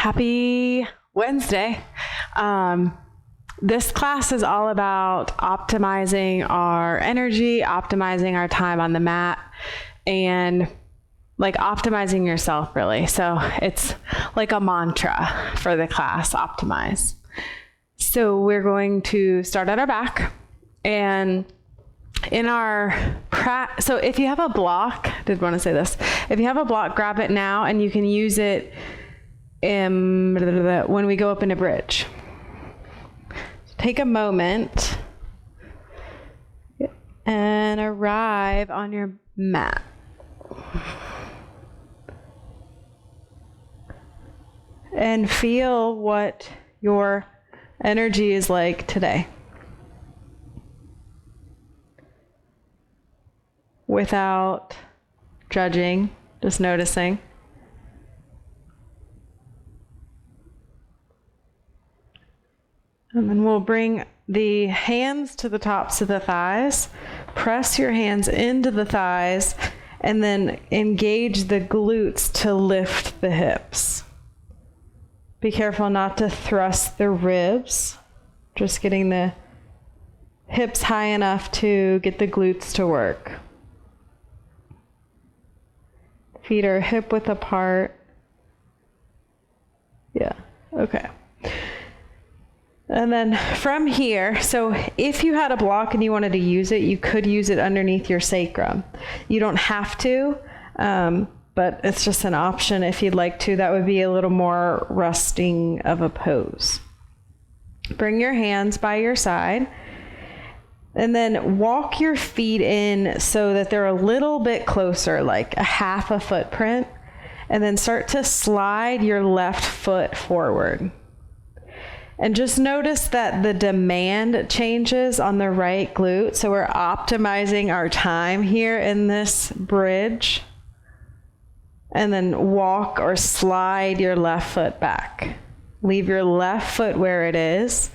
Happy Wednesday. This class is all about optimizing our energy, optimizing our time on the mat, and like optimizing yourself, really. So it's like a mantra for the class, optimize. So we're going to start at our back, and in our so if you have a block, I did want to say this, if you have a block, grab it now, and you can use it when we go up into bridge. Take a moment and arrive on your mat. And feel what your energy is like today. Without judging, just noticing. And then we'll bring the hands to the tops of the thighs. Press your hands into the thighs and then engage the glutes to lift the hips. Be careful not to thrust the ribs. Just getting the hips high enough to get the glutes to work. Feet are hip width apart. Yeah, okay. And then from here, so if you had a block and you wanted to use it, you could use it underneath your sacrum. You don't have to, but it's just an option if you'd like to. That would be a little more resting of a pose. Bring your hands by your side, and then walk your feet in so that they're a little bit closer, like a half a footprint, and then start to slide your left foot forward. And just notice that the demand changes on the right glute. So we're optimizing our time here in this bridge. And then walk or slide your left foot back. Leave your left foot where it is.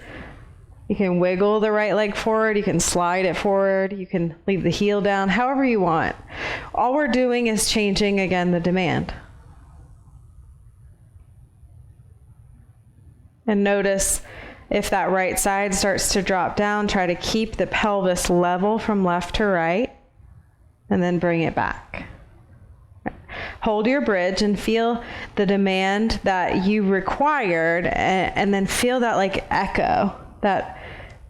You can wiggle the right leg forward. You can slide it forward. You can leave the heel down, however you want. All we're doing is changing, again, the demand. And notice if that right side starts to drop down, try to keep the pelvis level from left to right, and then bring it back. Hold your bridge and feel the demand that you required, and then feel that like echo, that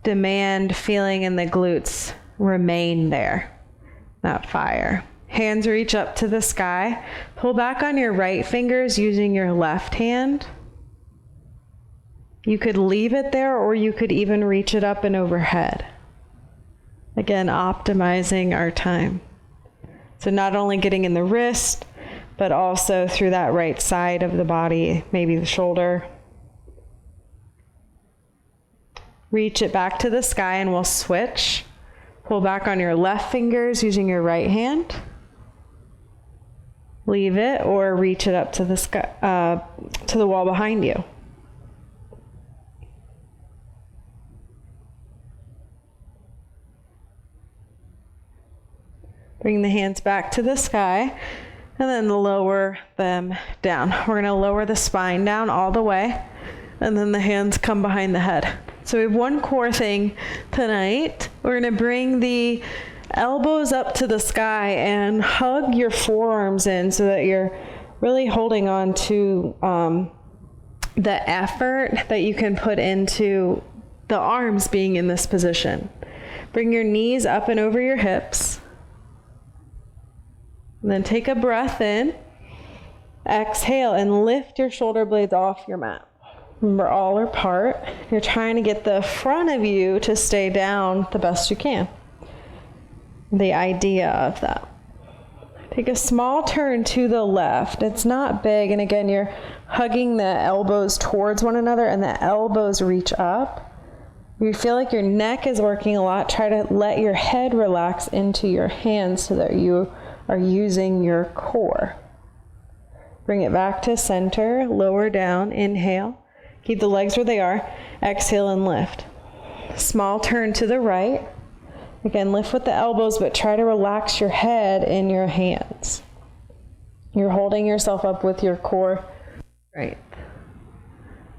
demand feeling in the glutes remain there, that fire. Hands reach up to the sky. Pull back on your right fingers using your left hand. You could leave it there, or you could even reach it up and overhead. Again, optimizing our time. So not only getting in the wrist, but also through that right side of the body, maybe the shoulder. Reach it back to the sky and we'll switch. Pull back on your left fingers using your right hand. Leave it or reach it up to the sky, to the wall behind you. Bring the hands back to the sky and then lower them down. We're going to lower the spine down all the way, and then the hands come behind the head. So we have one core thing tonight. We're going to bring the elbows up to the sky and hug your forearms in so that you're really holding on to the effort that you can put into the arms being in this position. Bring your knees up and over your hips. And then take a breath in, exhale, and lift your shoulder blades off your mat. Remember, all are apart. You're trying to get the front of you to stay down the best you can. The idea of that. Take a small turn to the left. It's not big, and again, you're hugging the elbows towards one another, and the elbows reach up. You feel like your neck is working a lot. Try to let your head relax into your hands so that you are using your core. Bring it back to center, lower down, inhale. Keep the legs where they are. Exhale and lift. Small turn to the right. Again, lift with the elbows, but try to relax your head in your hands. You're holding yourself up with your core. Right.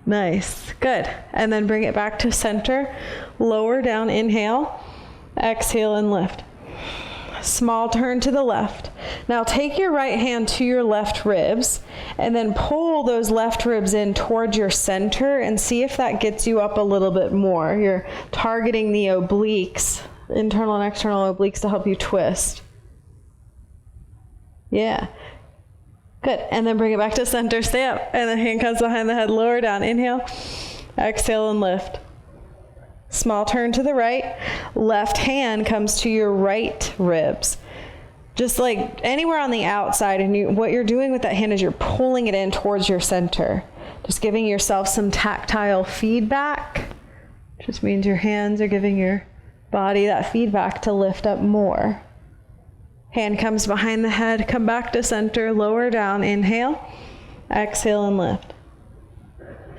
Nice. Good. And then bring it back to center. Lower down, inhale. Exhale and lift. Small turn to the left. Now take your right hand to your left ribs and then pull those left ribs in towards your center and see if that gets you up a little bit more. You're targeting the obliques, internal and external obliques, to help you twist. Yeah. Good. And then bring it back to center. Stay up. And then hand comes behind the head. Lower down. Inhale. Exhale and lift. Small turn to the right. Left hand comes to your right ribs. Just like anywhere on the outside. And what you're doing with that hand is you're pulling it in towards your center. Just giving yourself some tactile feedback. Just means your hands are giving your body that feedback to lift up more. Hand comes behind the head. Come back to center. Lower down. Inhale. Exhale and lift.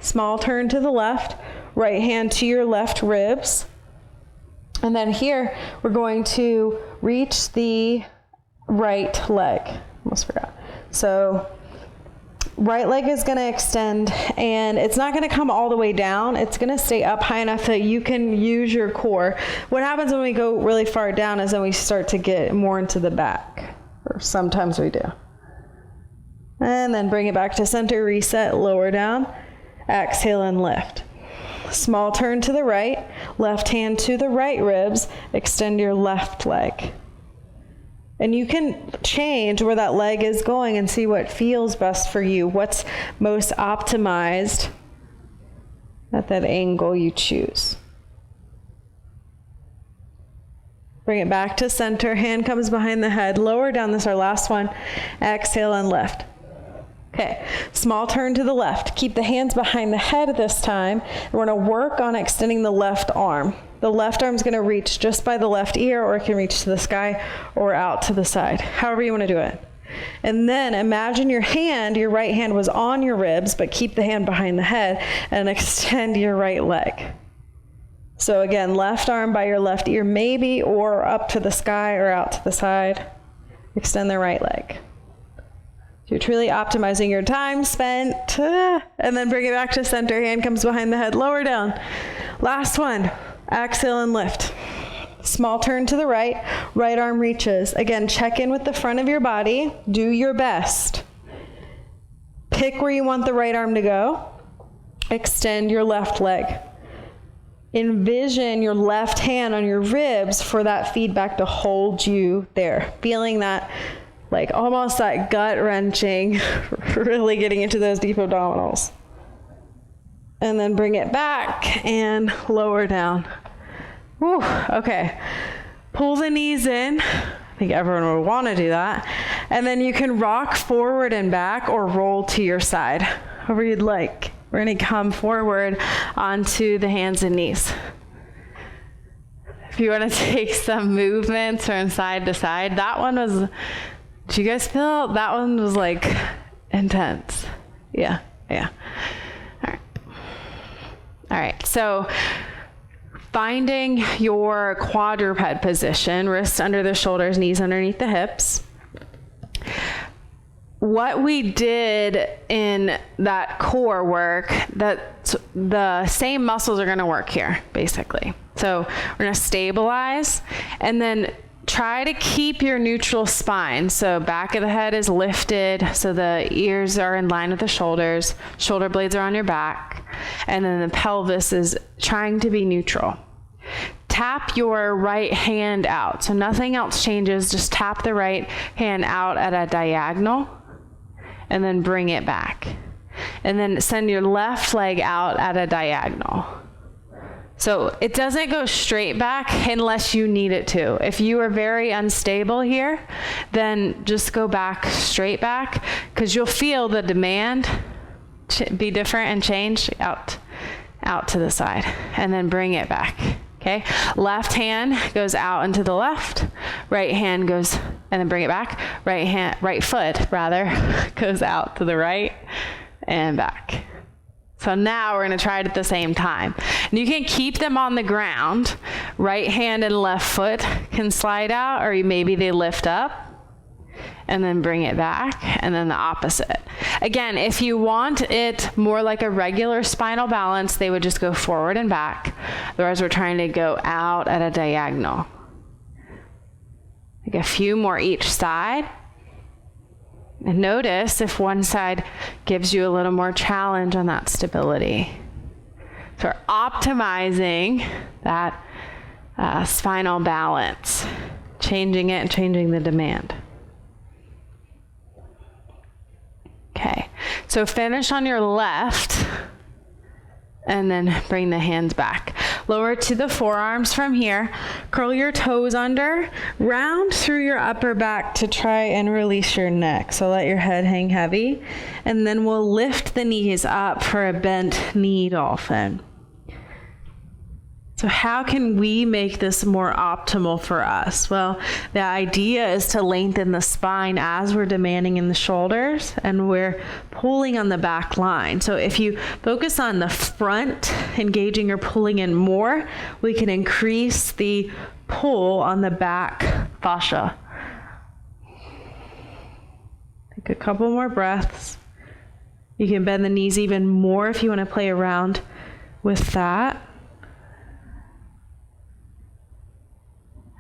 Small turn to the left. Right hand to your left ribs. And then here, we're going to reach the right leg. Almost forgot. So right leg is going to extend, and it's not going to come all the way down. It's going to stay up high enough that you can use your core. What happens when we go really far down is then we start to get more into the back. Or sometimes we do. And then bring it back to center, reset, lower down, exhale and lift. Small turn to the right, left hand to the right ribs, extend your left leg. And you can change where that leg is going and see what feels best for you, what's most optimized at that angle you choose. Bring it back to center, hand comes behind the head, lower down, this is our last one, exhale and lift. Okay, small turn to the left. Keep the hands behind the head this time. We're going to work on extending the left arm. The left arm's going to reach just by the left ear, or it can reach to the sky or out to the side, however you want to do it. And then imagine your right hand was on your ribs, but keep the hand behind the head and extend your right leg. So again, left arm by your left ear maybe, or up to the sky or out to the side. Extend the right leg. You're truly optimizing your time spent. And then bring it back to center. Hand comes behind the head. Lower down. Last one. Exhale and lift. Small turn to the right. Right arm reaches. Again, check in with the front of your body. Do your best. Pick where you want the right arm to go. Extend your left leg. Envision your left hand on your ribs for that feedback to hold you there. Feeling that, like almost that gut wrenching, really getting into those deep abdominals. And then bring it back and lower down. Whew, okay. Pull the knees in. I think everyone would want to do that. And then you can rock forward and back or roll to your side, however you'd like. We're going to come forward onto the hands and knees. If you want to take some movements from side to side, that one was, did you guys feel that one was like intense? Yeah. All right. So finding your quadruped position, wrists under the shoulders, knees underneath the hips. What we did in that core work, that the same muscles are going to work here, basically. So we're going to stabilize and then try to keep your neutral spine. So back of the head is lifted, so the ears are in line with the shoulders, shoulder blades are on your back, and then the pelvis is trying to be neutral. Tap your right hand out. So nothing else changes, just tap the right hand out at a diagonal and then bring it back. And then send your left leg out at a diagonal. So it doesn't go straight back unless you need it to. If you are very unstable here, then just go back, straight back, because you'll feel the demand be different and change out to the side. And then bring it back. Okay, left hand goes out and to the left, right hand goes, and then bring it back. Right foot goes out to the right and back. So now we're going to try it at the same time. And you can keep them on the ground. Right hand and left foot can slide out, or maybe they lift up. and then bring it back, and then the opposite. Again, if you want it more like a regular spinal balance, they would just go forward and back. Otherwise, we're trying to go out at a diagonal. Like a few more each side. And notice if one side gives you a little more challenge on that stability. So we're optimizing that spinal balance, changing it and changing the demand. Okay, so finish on your left and then bring the hands back. Lower to the forearms from here. Curl your toes under, round through your upper back to try and release your neck. So let your head hang heavy, and then we'll lift the knees up for a bent knee dolphin. So how can we make this more optimal for us? Well, the idea is to lengthen the spine as we're demanding in the shoulders, and we're pulling on the back line. So if you focus on the front, engaging or pulling in more, we can increase the pull on the back fascia. Take a couple more breaths. You can bend the knees even more if you want to play around with that.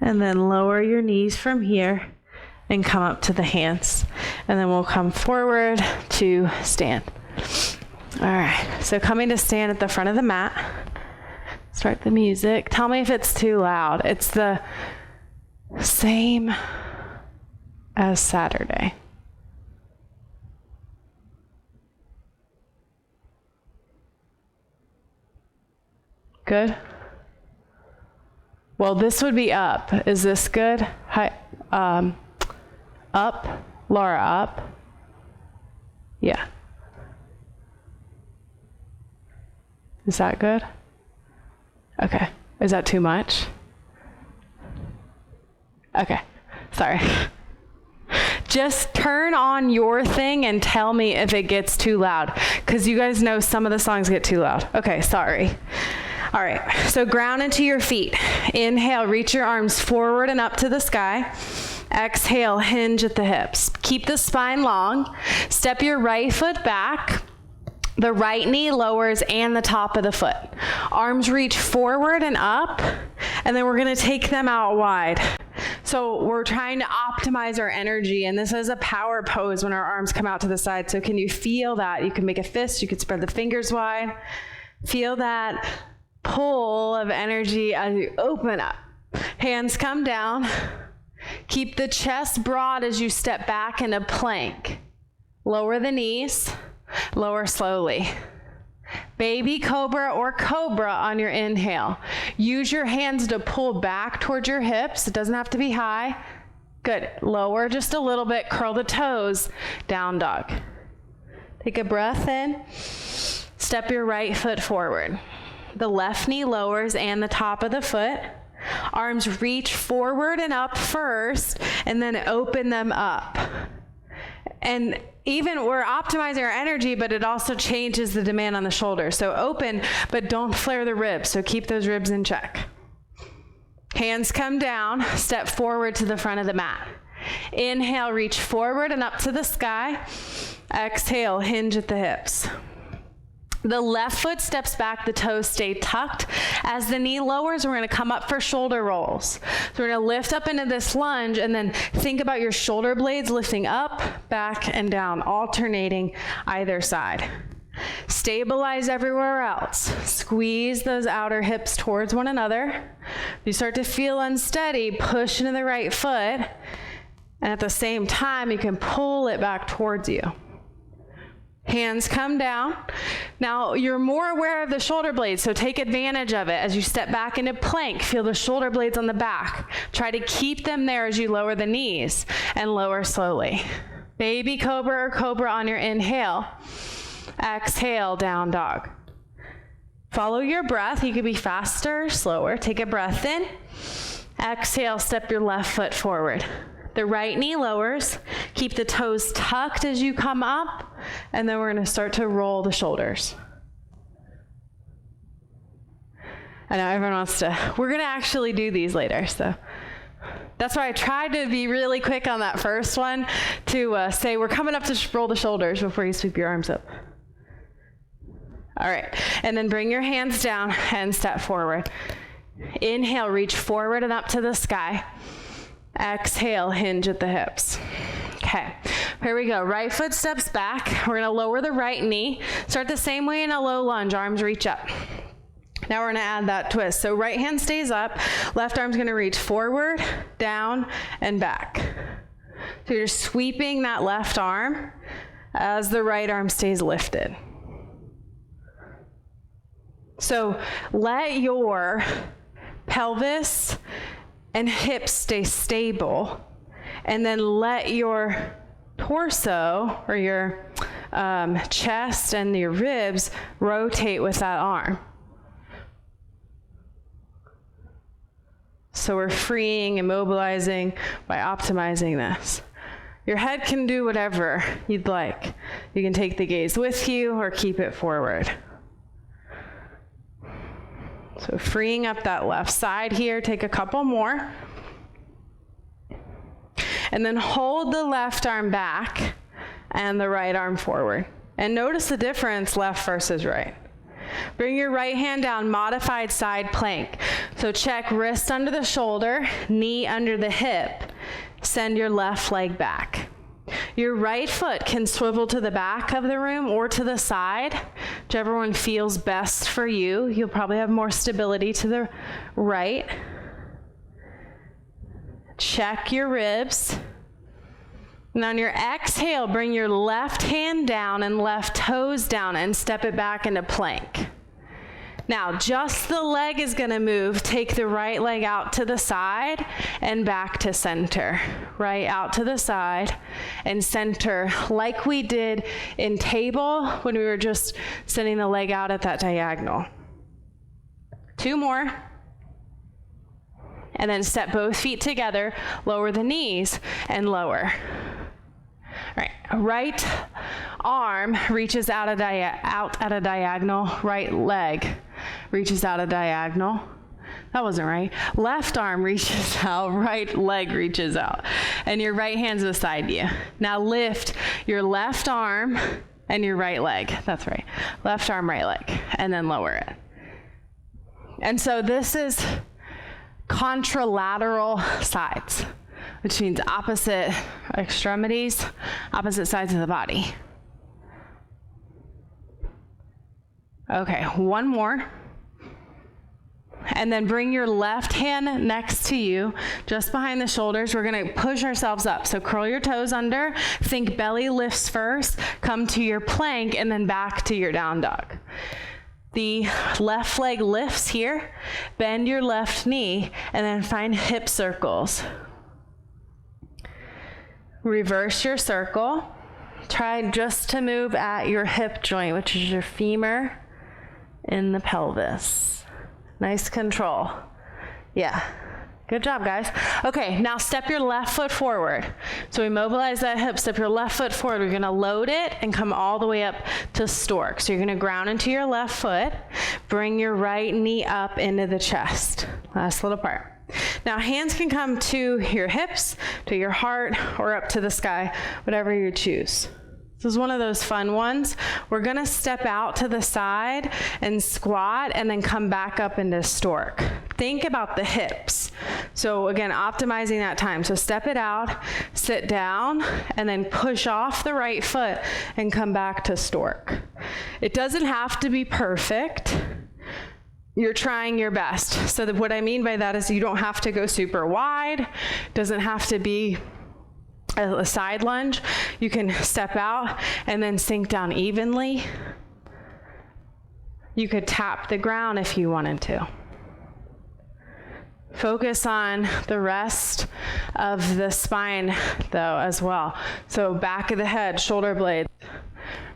And then lower your knees from here and come up to the hands. And then we'll come forward to stand. All right, so coming to stand at the front of the mat. Start the music. Tell me if it's too loud. It's the same as Saturday. Good? Well, this would be up. Is this good? Hi, up. Laura, up. Yeah. Is that good? Okay. Is that too much? Okay. Sorry. Just turn on your thing and tell me if it gets too loud, because you guys know some of the songs get too loud. Okay, sorry. All right, so ground into your feet. Inhale, reach your arms forward and up to the sky. Exhale, hinge at the hips. Keep the spine long. Step your right foot back. The right knee lowers and the top of the foot. Arms reach forward and up, and then we're gonna take them out wide. So we're trying to optimize our energy, and this is a power pose when our arms come out to the side. So can you feel that? You can make a fist, you can spread the fingers wide. Feel that pull of energy as you open up. Hands come down. Keep the chest broad as you step back into plank. Lower the knees, lower slowly. Baby cobra or cobra on your inhale. Use your hands to pull back towards your hips. It doesn't have to be high. Good. Lower just a little bit. Curl the toes. Down dog. Take a breath in. Step your right foot forward. The left knee lowers and the top of the foot. Arms reach forward and up first, and then open them up. And even we're optimizing our energy, but it also changes the demand on the shoulders. So open, but don't flare the ribs. So keep those ribs in check. Hands come down, step forward to the front of the mat. Inhale, reach forward and up to the sky. Exhale, hinge at the hips. The left foot steps back, the toes stay tucked. As the knee lowers, we're gonna come up for shoulder rolls. So we're gonna lift up into this lunge, and then think about your shoulder blades lifting up, back, and down, alternating either side. Stabilize everywhere else. Squeeze those outer hips towards one another. If you start to feel unsteady, push into the right foot, and at the same time, you can pull it back towards you. Hands come down. Now you're more aware of the shoulder blades, so take advantage of it as you step back into plank. Feel the shoulder blades on the back. Try to keep them there as you lower the knees and lower slowly. Baby cobra or cobra on your inhale. Exhale, down dog. Follow your breath. You could be faster or slower. Take a breath in. Exhale, step your left foot forward. The right knee lowers. Keep the toes tucked as you come up, and then we're going to start to roll the shoulders. I know everyone wants to, we're going to actually do these later, so That's why I tried to be really quick on that first one to say we're coming up to roll the shoulders before you sweep your arms up. All right, and then bring your hands down and step forward. Inhale, reach forward and up to the sky. Exhale, hinge at the hips. Okay, here we go. Right foot steps back. We're gonna lower the right knee. Start the same way in a low lunge, arms reach up. Now we're gonna add that twist. So right hand stays up, left arm's gonna reach forward, down, and back. So you're sweeping that left arm as the right arm stays lifted. So let your pelvis and hips stay stable, and then let your torso or your chest and your ribs rotate with that arm. So we're freeing and mobilizing by optimizing this. Your head can do whatever you'd like. You can take the gaze with you or keep it forward. So freeing up that left side here, take a couple more. And then hold the left arm back and the right arm forward. And notice the difference, left versus right. Bring your right hand down, modified side plank. So check wrist under the shoulder, knee under the hip. Send your left leg back. Your right foot can swivel to the back of the room or to the side, whichever one feels best for you. You'll probably have more stability to the right. Check your ribs. And on your exhale, bring your left hand down and left toes down and step it back into plank. Now, just the leg is going to move. Take the right leg out to the side and back to center. Right out to the side and center, like we did in table when we were just sending the leg out at that diagonal. 2 more. And then step both feet together, lower the knees, and lower. All right, right arm reaches out at a diagonal, right leg reaches out a diagonal. That wasn't right. Left arm reaches out, right leg reaches out. And your right hand's beside you. Now lift your left arm and your right leg. That's right. Left arm, right leg, and then lower it. And so this is contralateral sides, which means opposite extremities, opposite sides of the body. Okay, 1 more. And then bring your left hand next to you, just behind the shoulders. We're gonna push ourselves up. So curl your toes under, think belly lifts first, come to your plank, and then back to your down dog. The left leg lifts here, bend your left knee, and then find hip circles. Reverse your circle. Try just to move at your hip joint, which is your femur in the pelvis. Nice control. Yeah. Good job, guys. Okay, now step your left foot forward. So we mobilize that hip, step your left foot forward. We're gonna load it and come all the way up to stork. So you're gonna ground into your left foot, bring your right knee up into the chest. Last little part. Now hands can come to your hips, to your heart, or up to the sky, whatever you choose. This is one of those fun ones. We're gonna step out to the side and squat and then come back up into stork. Think about the hips. So again, optimizing that time. So step it out, sit down, and then push off the right foot and come back to stork. It doesn't have to be perfect. You're trying your best. So what I mean by that is you don't have to go super wide. It doesn't have to be a side lunge. You can step out and then sink down evenly. You could tap the ground if you wanted to. Focus on the rest of the spine though as well. So back of the head, shoulder blades,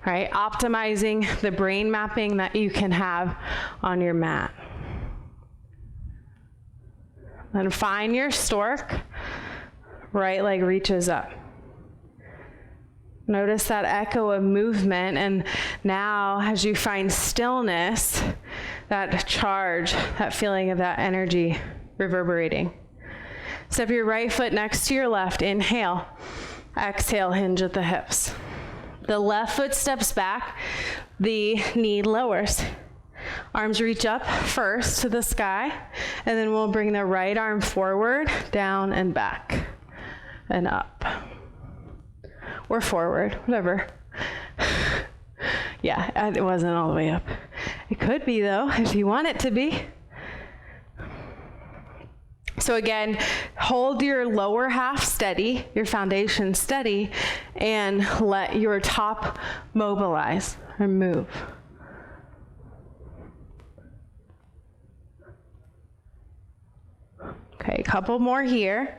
right? Optimizing the brain mapping that you can have on your mat. Then find your stork. Right leg reaches up. Notice that echo of movement, and now as you find stillness, that charge, that feeling of that energy reverberating. Step your right foot next to your left. Inhale. Exhale, hinge at the hips. The left foot steps back. The knee lowers. Arms reach up first to the sky, and then we'll bring the right arm forward, down and back, and up. Or forward, whatever. Yeah, it wasn't all the way up. It could be though, if you want it to be. So again, hold your lower half steady, your foundation steady, and let your top mobilize or move. Okay, a couple more here.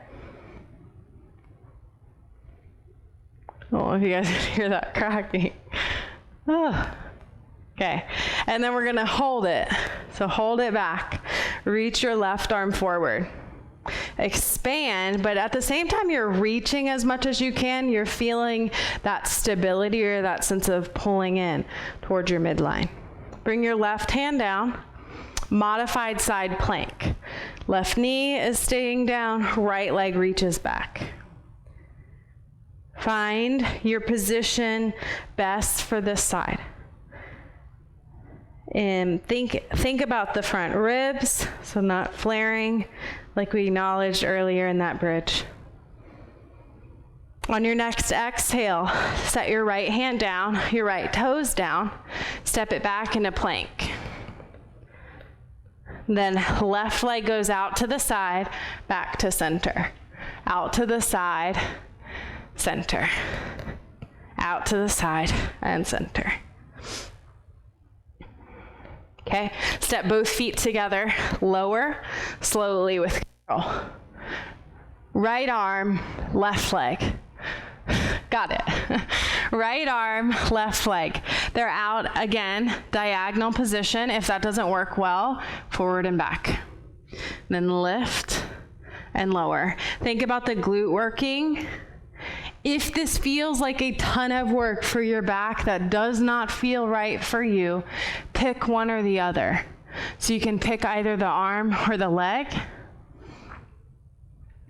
I don't know if you guys can hear that cracking. Oh. Okay, and then we're gonna hold it. So hold it back. Reach your left arm forward. Expand, but at the same time you're reaching as much as you can, you're feeling that stability or that sense of pulling in towards your midline. Bring your left hand down, modified side plank. Left knee is staying down, right leg reaches back. Find your position best for this side. And think about the front ribs, so not flaring like we acknowledged earlier in that bridge. On your next exhale, set your right hand down, your right toes down, step it back into plank. Then left leg goes out to the side, back to center. Out to the side, center. Out to the side and center. Okay, step both feet together, lower, slowly with control. Right arm, left leg. Got it. Right arm, left leg. They're out again, diagonal position. If that doesn't work well, forward and back. Then lift and lower. Think about the glute working. If this feels like a ton of work for your back that does not feel right for you, pick one or the other. So you can pick either the arm or the leg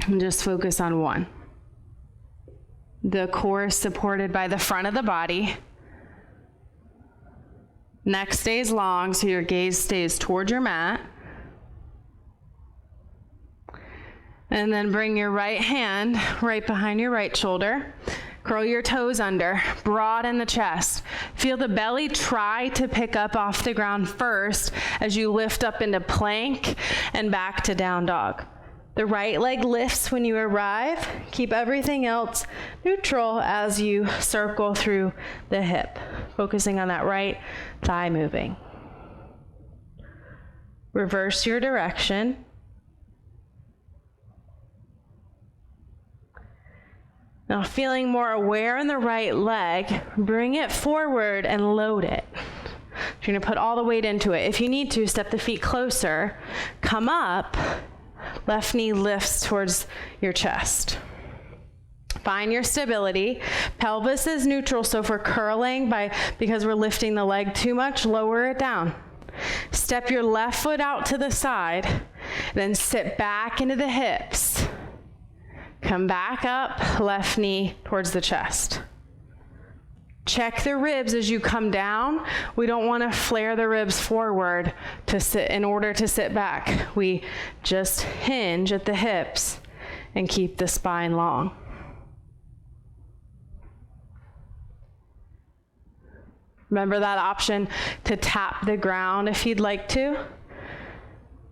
and just focus on one. The core is supported by the front of the body. Neck stays long, so your gaze stays toward your mat. And then bring your right hand right behind your right shoulder. Curl your toes under, broaden the chest. Feel the belly try to pick up off the ground first as you lift up into plank and back to down dog. The right leg lifts when you arrive. Keep everything else neutral as you circle through the hip, focusing on that right thigh moving. Reverse your direction. Now feeling more aware in the right leg, bring it forward and load it. You're gonna put all the weight into it. If you need to, step the feet closer, come up, left knee lifts towards your chest. Find your stability. Pelvis is neutral, so if we're curling because we're lifting the leg too much, lower it down. Step your left foot out to the side, then sit back into the hips. Come back up, left knee towards the chest. Check the ribs as you come down. We don't want to flare the ribs forward to sit in order to sit back. We just hinge at the hips and keep the spine long. Remember that option to tap the ground if you'd like to.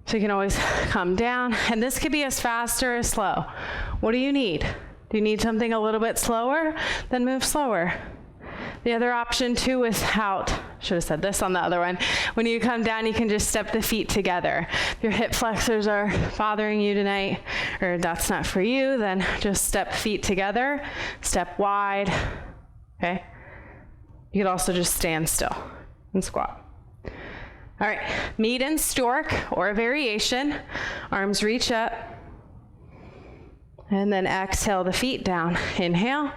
So you can always come down, and this could be as fast or as slow. What do you need? Do you need something a little bit slower? Then move slower. The other option too without, should have said this on the other one, when you come down you can just step the feet together. If your hip flexors are bothering you tonight, or that's not for you, then just step feet together, step wide, okay? You could also just stand still and squat. All right, meet in stork or a variation. Arms reach up. And then exhale the feet down. Inhale,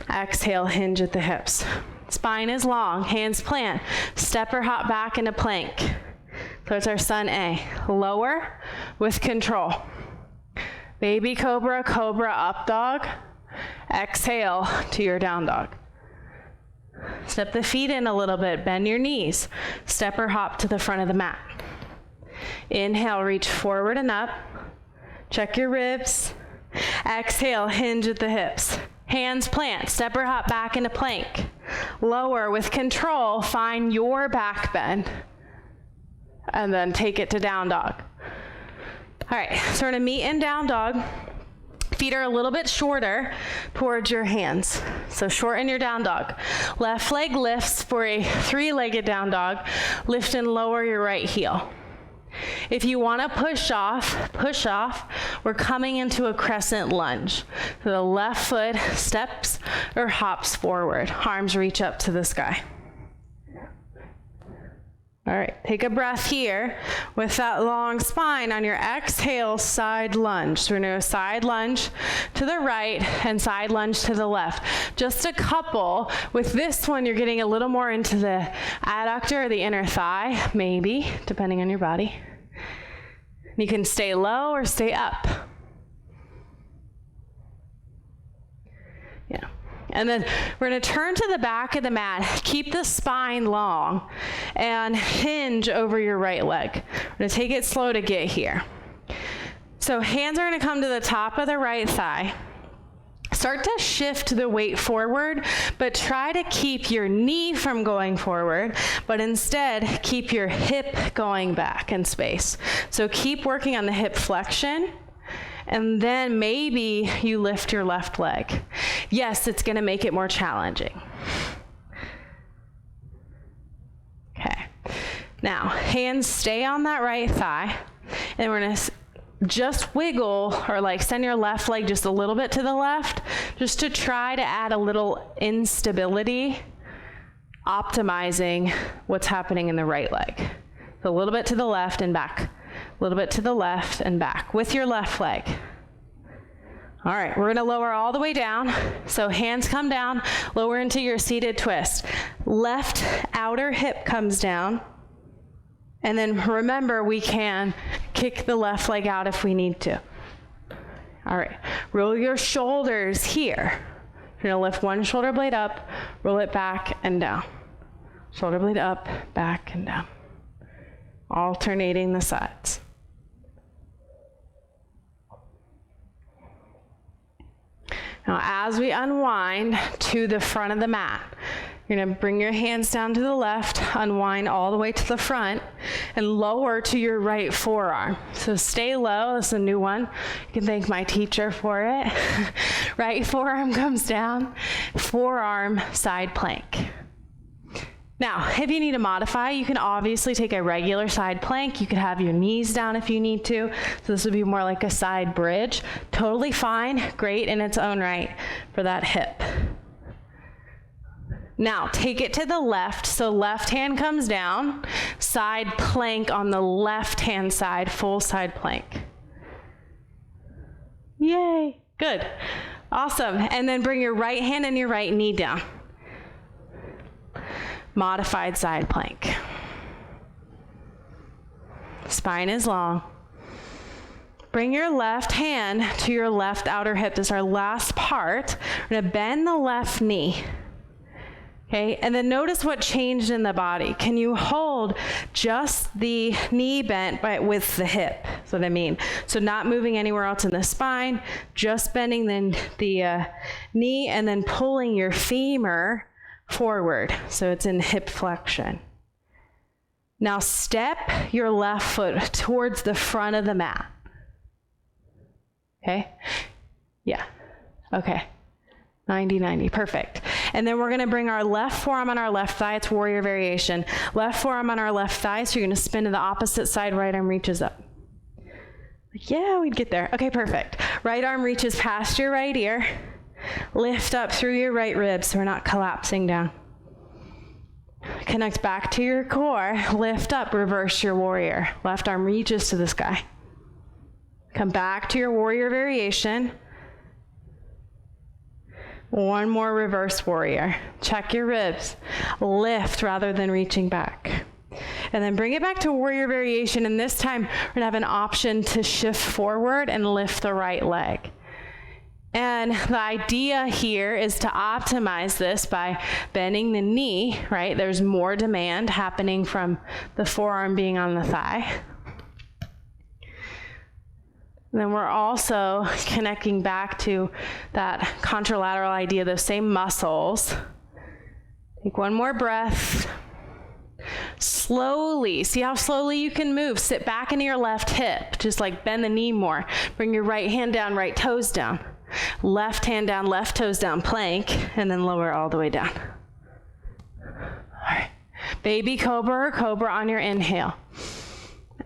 exhale, hinge at the hips. Spine is long, hands plant. Step or hop back into plank. So it's our sun A. Lower with control. Baby cobra, cobra, up dog. Exhale to your down dog. Step the feet in a little bit, bend your knees. Step or hop to the front of the mat. Inhale, reach forward and up. Check your ribs. Exhale, hinge at the hips. Hands plant, step or hop back into plank. Lower with control, find your back bend. And then take it to down dog. All right, so we're gonna meet in down dog. Feet are a little bit shorter towards your hands. So shorten your down dog. Left leg lifts for a 3-legged down dog. Lift and lower your right heel. If you want to push off, we're coming into a crescent lunge. So the left foot steps or hops forward. Arms reach up to the sky. All right, take a breath here with that long spine. On your exhale, side lunge. So we're going to side lunge to the right and side lunge to the left. Just a couple. With this one, you're getting a little more into the adductor or the inner thigh, maybe, depending on your body. You can stay low or stay up. Yeah. And then we're going to turn to the back of the mat. Keep the spine long and hinge over your right leg. We're going to take it slow to get here. So hands are going to come to the top of the right thigh. Start to shift the weight forward, but try to keep your knee from going forward, but instead keep your hip going back in space. So keep working on the hip flexion. And then maybe you lift your left leg. Yes, it's going to make it more challenging. Okay. Now, hands stay on that right thigh. And we're going to just wiggle or like send your left leg just a little bit to the left, just to try to add a little instability, optimizing what's happening in the right leg. So a little bit to the left and back. A little bit to the left and back with your left leg. All right, we're gonna lower all the way down. So hands come down, lower into your seated twist. Left outer hip comes down. And then remember, we can kick the left leg out if we need to. All right, roll your shoulders here. You're gonna lift one shoulder blade up, roll it back and down. Shoulder blade up, back and down. Alternating the sides. Now, as we unwind to the front of the mat, you're going to bring your hands down to the left, unwind all the way to the front, and lower to your right forearm. So stay low. This is a new one. You can thank my teacher for it. Right forearm comes down, forearm side plank. Now, if you need to modify, you can obviously take a regular side plank. You could have your knees down if you need to. So this would be more like a side bridge. Totally fine, great in its own right for that hip. Now, take it to the left. So left hand comes down, side plank on the left-hand side, full side plank. Yay, good, awesome. And then bring your right hand and your right knee down. Modified side plank. Spine is long. Bring your left hand to your left outer hip. This is our last part. We're gonna bend the left knee. Okay, and then notice what changed in the body. Can you hold just the knee bent with the hip? That's what I mean. So not moving anywhere else in the spine, just bending the knee and then pulling your femur forward, so it's in hip flexion. Now step your left foot towards the front of the mat. Okay? Yeah. Okay. 90-90, perfect. And then we're gonna bring our left forearm on our left thigh. It's warrior variation. Left forearm on our left thigh, so you're gonna spin to the opposite side, right arm reaches up. Yeah, we'd get there. Okay, perfect. Right arm reaches past your right ear. Lift up through your right ribs so we're not collapsing down. Connect back to your core. Lift up, reverse your warrior. Left arm reaches to the sky. Come back to your warrior variation. One more reverse warrior. Check your ribs. Lift rather than reaching back. And then bring it back to warrior variation. And this time we're gonna have an option to shift forward and lift the right leg. And the idea here is to optimize this by bending the knee, right? There's more demand happening from the forearm being on the thigh. And then we're also connecting back to that contralateral idea, those same muscles. Take one more breath. Slowly, see how slowly you can move. Sit back into your left hip, just like bend the knee more. Bring your right hand down, right toes down. Left hand down, left toes down, plank, and then lower all the way down. All right. Baby cobra or cobra on your inhale.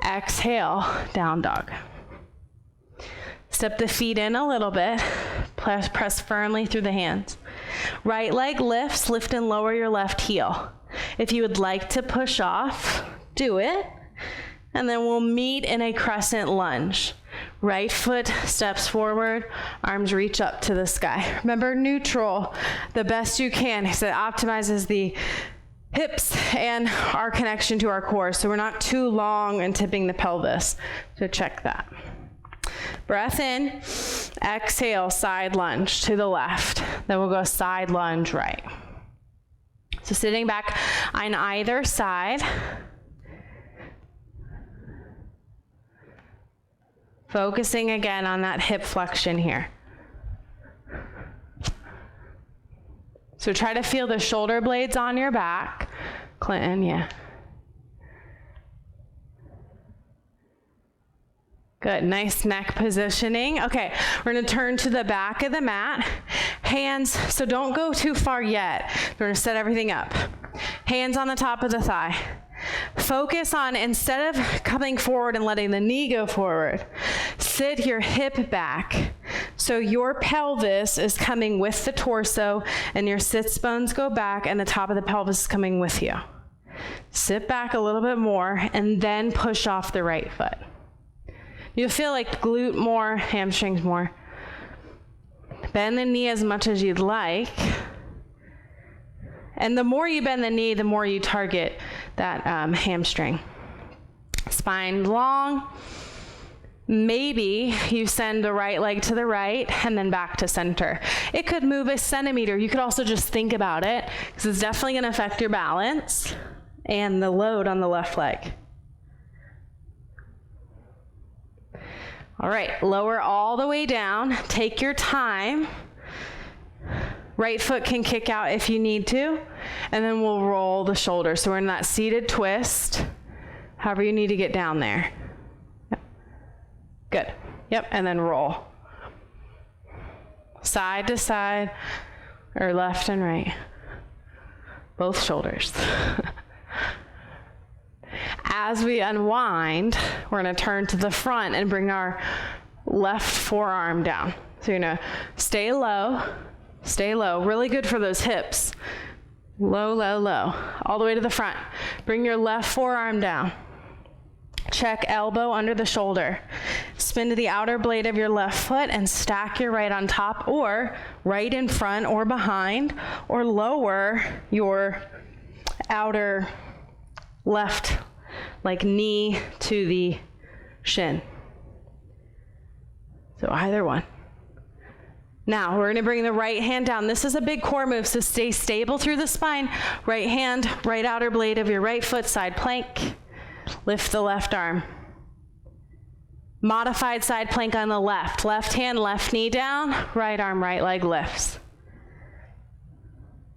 Exhale, down dog. Step the feet in a little bit. Press firmly through the hands. Right leg lifts, lift and lower your left heel. If you would like to push off, do it. And then we'll meet in a crescent lunge. Right foot steps forward, arms reach up to the sky. Remember, neutral, the best you can. So it optimizes the hips and our connection to our core. So we're not too long and tipping the pelvis. So check that. Breath in, exhale, side lunge to the left. Then we'll go side lunge right. So sitting back on either side. Focusing again on that hip flexion here. So try to feel the shoulder blades on your back. Clinton, yeah. Good, nice neck positioning. Okay, we're gonna turn to the back of the mat. Hands, so don't go too far yet. We're gonna set everything up. Hands on the top of the thigh. Focus on, instead of coming forward and letting the knee go forward, sit your hip back. So your pelvis is coming with the torso and your sits bones go back and the top of the pelvis is coming with you. Sit back a little bit more and then push off the right foot. You'll feel like glute more, hamstrings more. Bend the knee as much as you'd like. And the more you bend the knee, the more you target that hamstring. Spine long. Maybe you send the right leg to the right and then back to center. It could move a centimeter. You could also just think about it because it's definitely going to affect your balance and the load on the left leg. All right, lower all the way down. Take your time. Right foot can kick out if you need to, and then we'll roll the shoulders. So we're in that seated twist, however you need to get down there. Yep. Good. Yep, and then roll. Side to side, or left and right. Both shoulders. As we unwind, we're going to turn to the front and bring our left forearm down. So you're going to stay low. Stay low, really good for those hips. Low, low, low, all the way to the front. Bring your left forearm down. Check elbow under the shoulder. Spin to the outer blade of your left foot and stack your right on top or right in front or behind, or lower your outer left, like knee to the shin. So either one. Now, we're going to bring the right hand down. This is a big core move, so stay stable through the spine. Right hand, right outer blade of your right foot, side plank. Lift the left arm. Modified side plank on the left. Left hand, left knee down. Right arm, right leg lifts.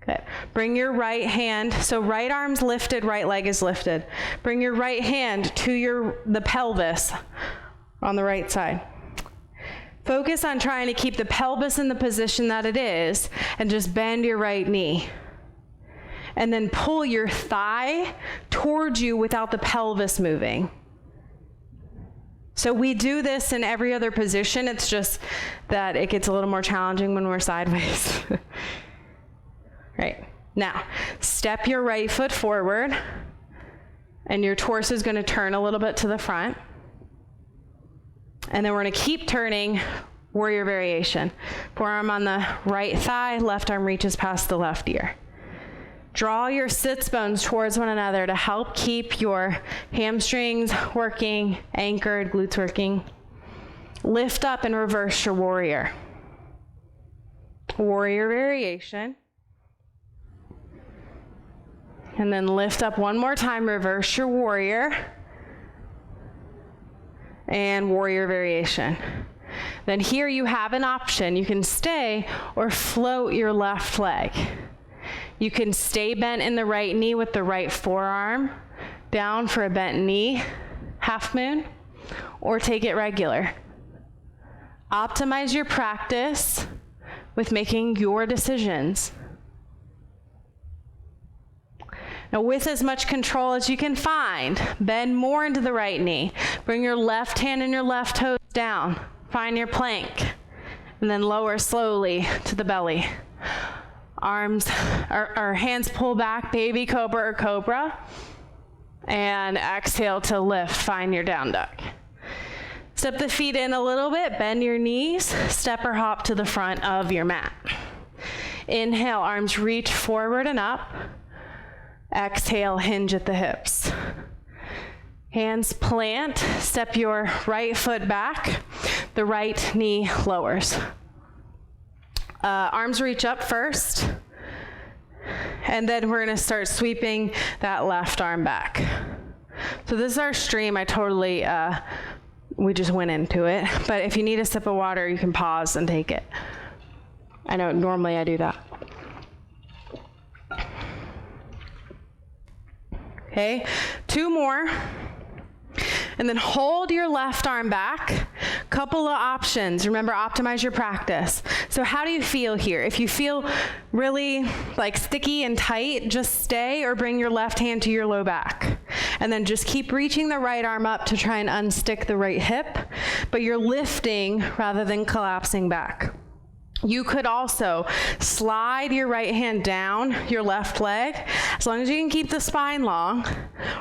Good. Bring your right hand, so right arm's lifted, right leg is lifted. Bring your right hand to the pelvis on the right side. Focus on trying to keep the pelvis in the position that it is and just bend your right knee. And then pull your thigh towards you without the pelvis moving. So we do this in every other position. It's just that it gets a little more challenging when we're sideways. Right. Now, step your right foot forward and your torso is going to turn a little bit to the front. And then we're going to keep turning, warrior variation. Forearm on the right thigh, left arm reaches past the left ear. Draw your sits bones towards one another to help keep your hamstrings working, anchored, glutes working. Lift up and reverse your warrior. Warrior variation. And then lift up one more time, reverse your warrior. And warrior variation. Then here you have an option. You can stay or float your left leg. You can stay bent in the right knee with the right forearm, down for a bent knee, half moon, or take it regular. Optimize your practice with making your decisions. Now, with as much control as you can find, bend more into the right knee. Bring your left hand and your left toes down. Find your plank, and then lower slowly to the belly. Arms or hands pull back, baby cobra or cobra, and exhale to lift. Find your down dog. Step the feet in a little bit, bend your knees, step or hop to the front of your mat. Inhale, arms reach forward and up. Exhale, hinge at the hips. Hands plant, step your right foot back, the right knee lowers. Arms reach up first, and then we're gonna start sweeping that left arm back. So this is our stream. I totally, we just went into it, but if you need a sip of water, you can pause and take it. I know normally I do that. Okay, 2 more. And then hold your left arm back. Couple of options. Remember, optimize your practice. So how do you feel here? If you feel really like sticky and tight, just stay or bring your left hand to your low back. And then just keep reaching the right arm up to try and unstick the right hip, but you're lifting rather than collapsing back. You could also slide your right hand down your left leg, as long as you can keep the spine long,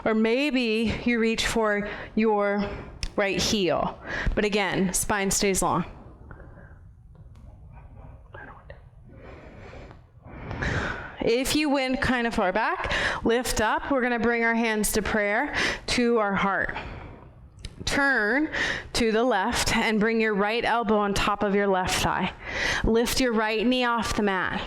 or maybe you reach for your right heel. But again, spine stays long. If you went kind of far back, lift up. We're gonna bring our hands to prayer, to our heart. Turn to the left and bring your right elbow on top of your left thigh. Lift your right knee off the mat.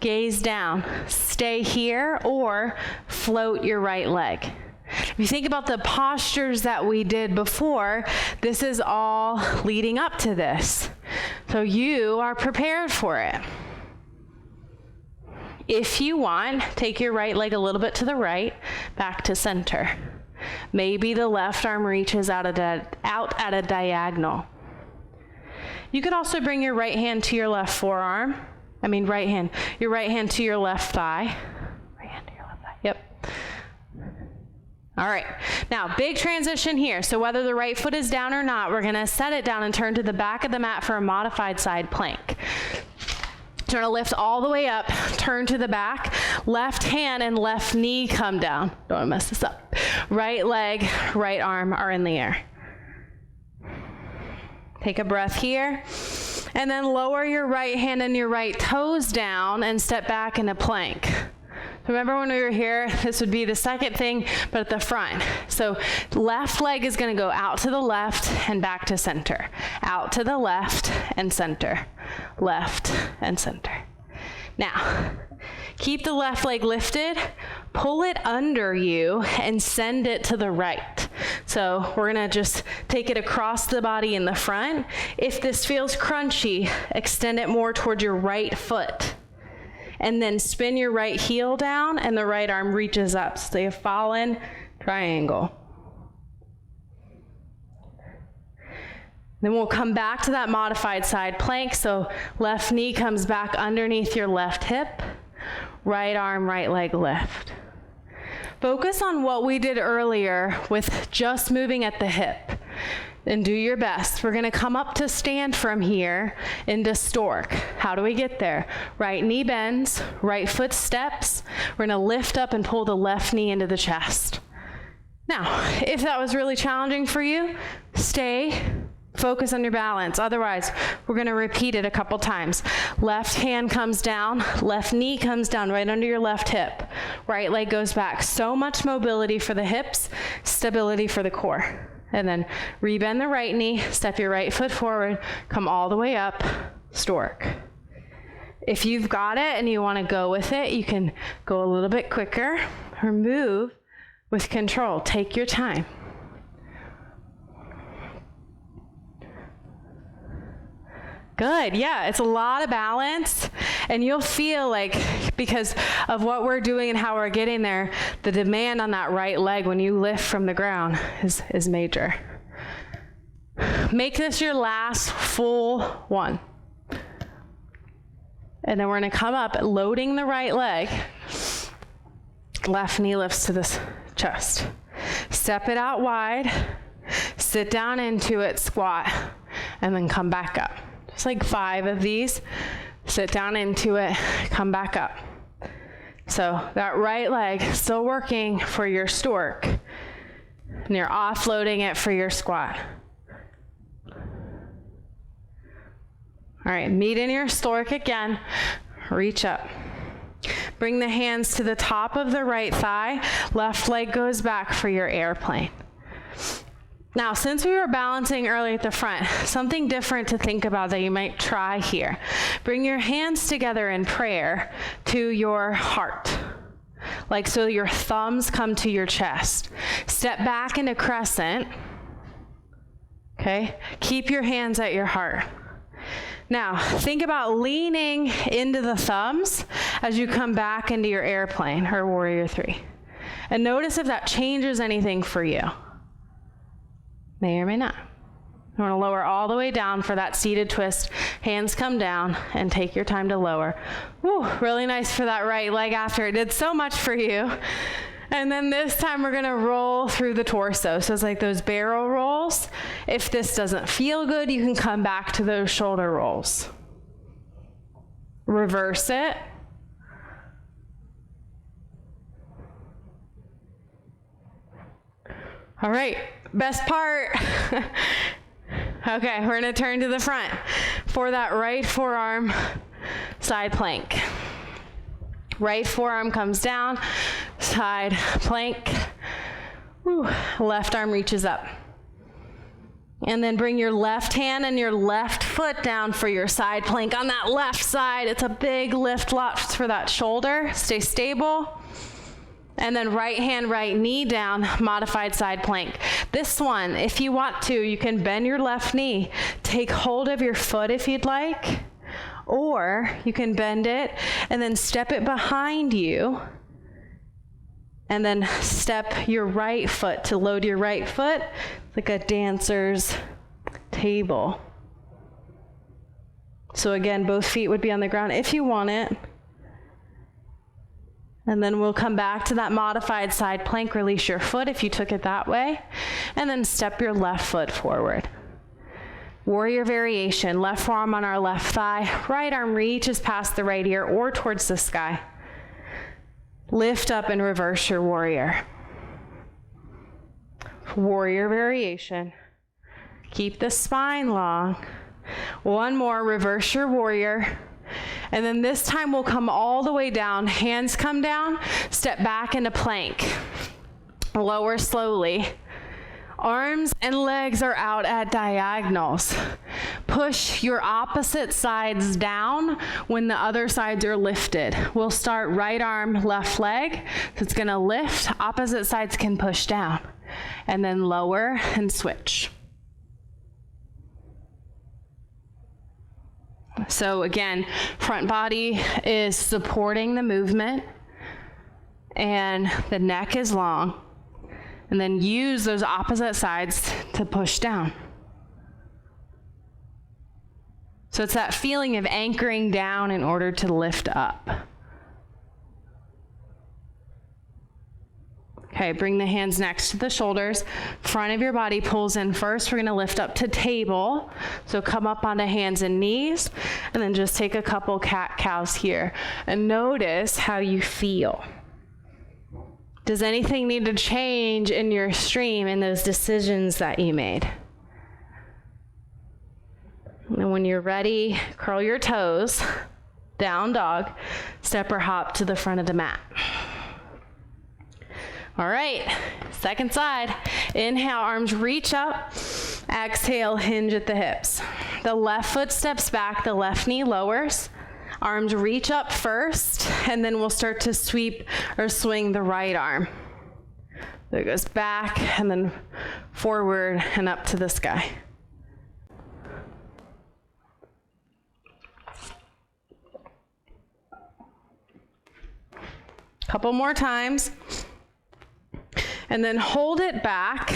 Gaze down. Stay here or float your right leg. If you think about the postures that we did before, this is all leading up to this. So you are prepared for it. If you want, take your right leg a little bit to the right, back to center. Maybe the left arm reaches out at a diagonal. You could also bring your right hand to your left forearm. Your right hand to your left thigh. Right hand to your left thigh, yep. All right, now big transition here. So whether the right foot is down or not, we're gonna set it down and turn to the back of the mat for a modified side plank. So we're gonna lift all the way up, turn to the back, left hand and left knee come down. Don't wanna mess this up. Right leg, right arm are in the air. Take a breath here, and then lower your right hand and your right toes down and step back into plank. Remember when we were here, this would be the second thing, but at the front. So left leg is gonna go out to the left and back to center. Out to the left and center. Left and center. Now, keep the left leg lifted, pull it under you, and send it to the right. So we're gonna just take it across the body in the front. If this feels crunchy, extend it more towards your right foot. And then spin your right heel down and the right arm reaches up. So you fallen triangle. Then we'll come back to that modified side plank. So left knee comes back underneath your left hip, right arm, right leg lift. Focus on what we did earlier with just moving at the hip. And do your best. We're gonna come up to stand from here into stork. How do we get there? Right knee bends, right foot steps. We're gonna lift up and pull the left knee into the chest. Now, if that was really challenging for you, stay, Focus on your balance. Otherwise, we're going to repeat it a couple times. Left hand comes down, left knee comes down right under your left hip. Right leg goes back. So much mobility for the hips, stability for the core. And then rebend the right knee, step your right foot forward, come all the way up, stork. If you've got it and you want to go with it, you can go a little bit quicker or move with control. Take your time. Good, yeah, it's a lot of balance, and you'll feel like, because of what we're doing and how we're getting there, the demand on that right leg when you lift from the ground is major. Make this your last full one. And then we're gonna come up, loading the right leg. Left knee lifts to the chest. Step it out wide, sit down into it, squat, and then come back up. Just like 5 of these. Sit down into it, come back up. So that right leg still working for your stork, and you're offloading it for your squat. All right, meet in your stork again. Reach up. Bring the hands to the top of the right thigh. Left leg goes back for your airplane. Now, since we were balancing earlier at the front, something different to think about that you might try here. Bring your hands together in prayer to your heart. Like so your thumbs come to your chest. Step back into crescent. Okay? Keep your hands at your heart. Now, think about leaning into the thumbs as you come back into your airplane or warrior 3. And notice if that changes anything for you. May or may not. You want to lower all the way down for that seated twist. Hands come down and take your time to lower. Woo, really nice for that right leg after. It did so much for you. And then this time we're going to roll through the torso. So it's like those barrel rolls. If this doesn't feel good, you can come back to those shoulder rolls. Reverse it. All right, best part. Okay, we're going to turn to the front for that right forearm side plank. Right forearm comes down, side plank. Woo. Left arm reaches up. And then bring your left hand and your left foot down for your side plank on that left side. It's a big lift, lots for that shoulder. Stay stable. And then right hand, right knee down, modified side plank. This one, if you want to, you can bend your left knee. Take hold of your foot if you'd like. Or you can bend it and then step it behind you. And then step your right foot to load your right foot like a dancer's table. So again, both feet would be on the ground if you want it. And then we'll come back to that modified side plank. Release your foot if you took it that way. And then step your left foot forward. Warrior variation. Left forearm on our left thigh. Right arm reaches past the right ear or towards the sky. Lift up and reverse your warrior. Warrior variation. Keep the spine long. One more. Reverse your warrior. And then this time we'll come all the way down. Hands come down. Step back into plank. Lower slowly. Arms and legs are out at diagonals. Push your opposite sides down when the other sides are lifted. We'll start right arm, left leg. So it's going to lift. Opposite sides can push down. And then lower and switch. So again, front body is supporting the movement and the neck is long. And then use those opposite sides to push down. So it's that feeling of anchoring down in order to lift up. Okay, bring the hands next to the shoulders. Front of your body pulls in first. We're going to lift up to table. So come up onto hands and knees, and then just take a couple cat-cows here. And notice how you feel. Does anything need to change in your stream in those decisions that you made? when you're ready, curl your toes, down dog, step or hop to the front of the mat. All right, second side. Inhale, arms reach up. Exhale, hinge at the hips. The left foot steps back, the left knee lowers. Arms reach up first, and then we'll start to sweep or swing the right arm. So it goes back and then forward and up to the sky. Couple more times. And then hold it back.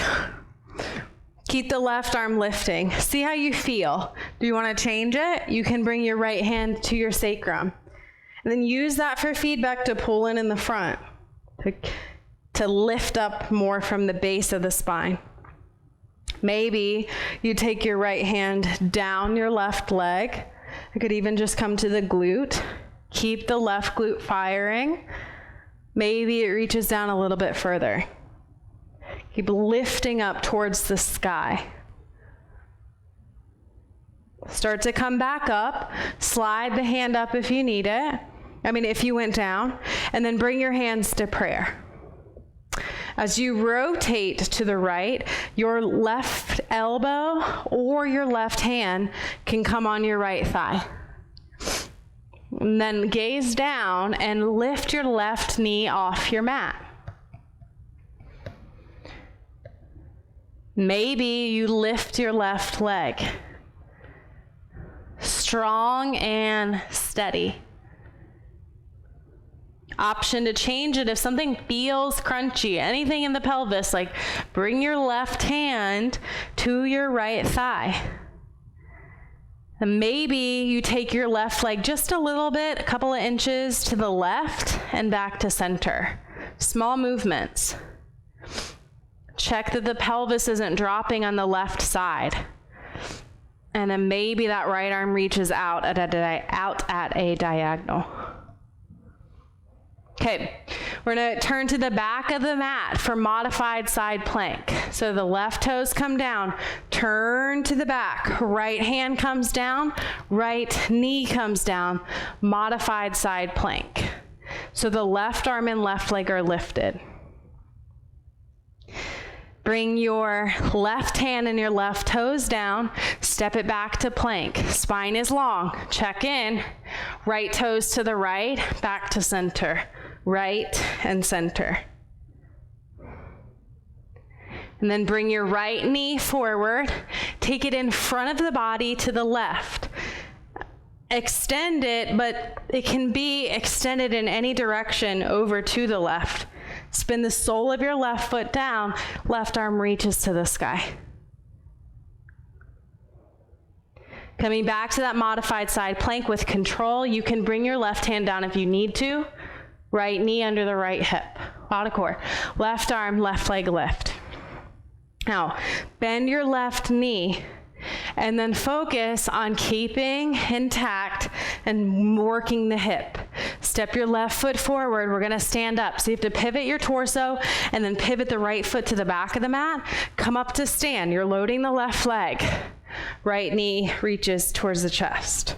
Keep the left arm lifting. See how you feel. Do you want to change it? You can bring your right hand to your sacrum. And then use that for feedback to pull in the front, to lift up more from the base of the spine. Maybe you take your right hand down your left leg. It could even just come to the glute. Keep the left glute firing. Maybe it reaches down a little bit further. Keep lifting up towards the sky. Start to come back up. Slide the hand up if you need it. If you went down. And then bring your hands to prayer. As you rotate to the right, your left elbow or your left hand can come on your right thigh. And then gaze down and lift your left knee off your mat. Maybe you lift your left leg. Strong and steady. Option to change it if something feels crunchy, anything in the pelvis, like bring your left hand to your right thigh. And maybe you take your left leg just a little bit, a couple of inches to the left and back to center. Small movements. Check that the pelvis isn't dropping on the left side. And then maybe that right arm reaches out at a diagonal. Okay, we're going to turn to the back of the mat for modified side plank. So the left toes come down, turn to the back, right hand comes down, right knee comes down, modified side plank. So the left arm and left leg are lifted. Bring your left hand and your left toes down, step it back to plank. Spine is long, check in, right toes to the right, back to center, right and center. And then bring your right knee forward, take it in front of the body to the left. Extend it, but it can be extended in any direction over to the left. Spin the sole of your left foot down, left arm reaches to the sky. Coming back to that modified side plank with control, you can bring your left hand down if you need to. Right knee under the right hip. A lot of core. Left arm, left leg lift. Now, bend your left knee and then focus on keeping intact and working the hip. Step your left foot forward. We're going to stand up. So you have to pivot your torso and then pivot the right foot to the back of the mat. Come up to stand. You're loading the left leg. Right knee reaches towards the chest.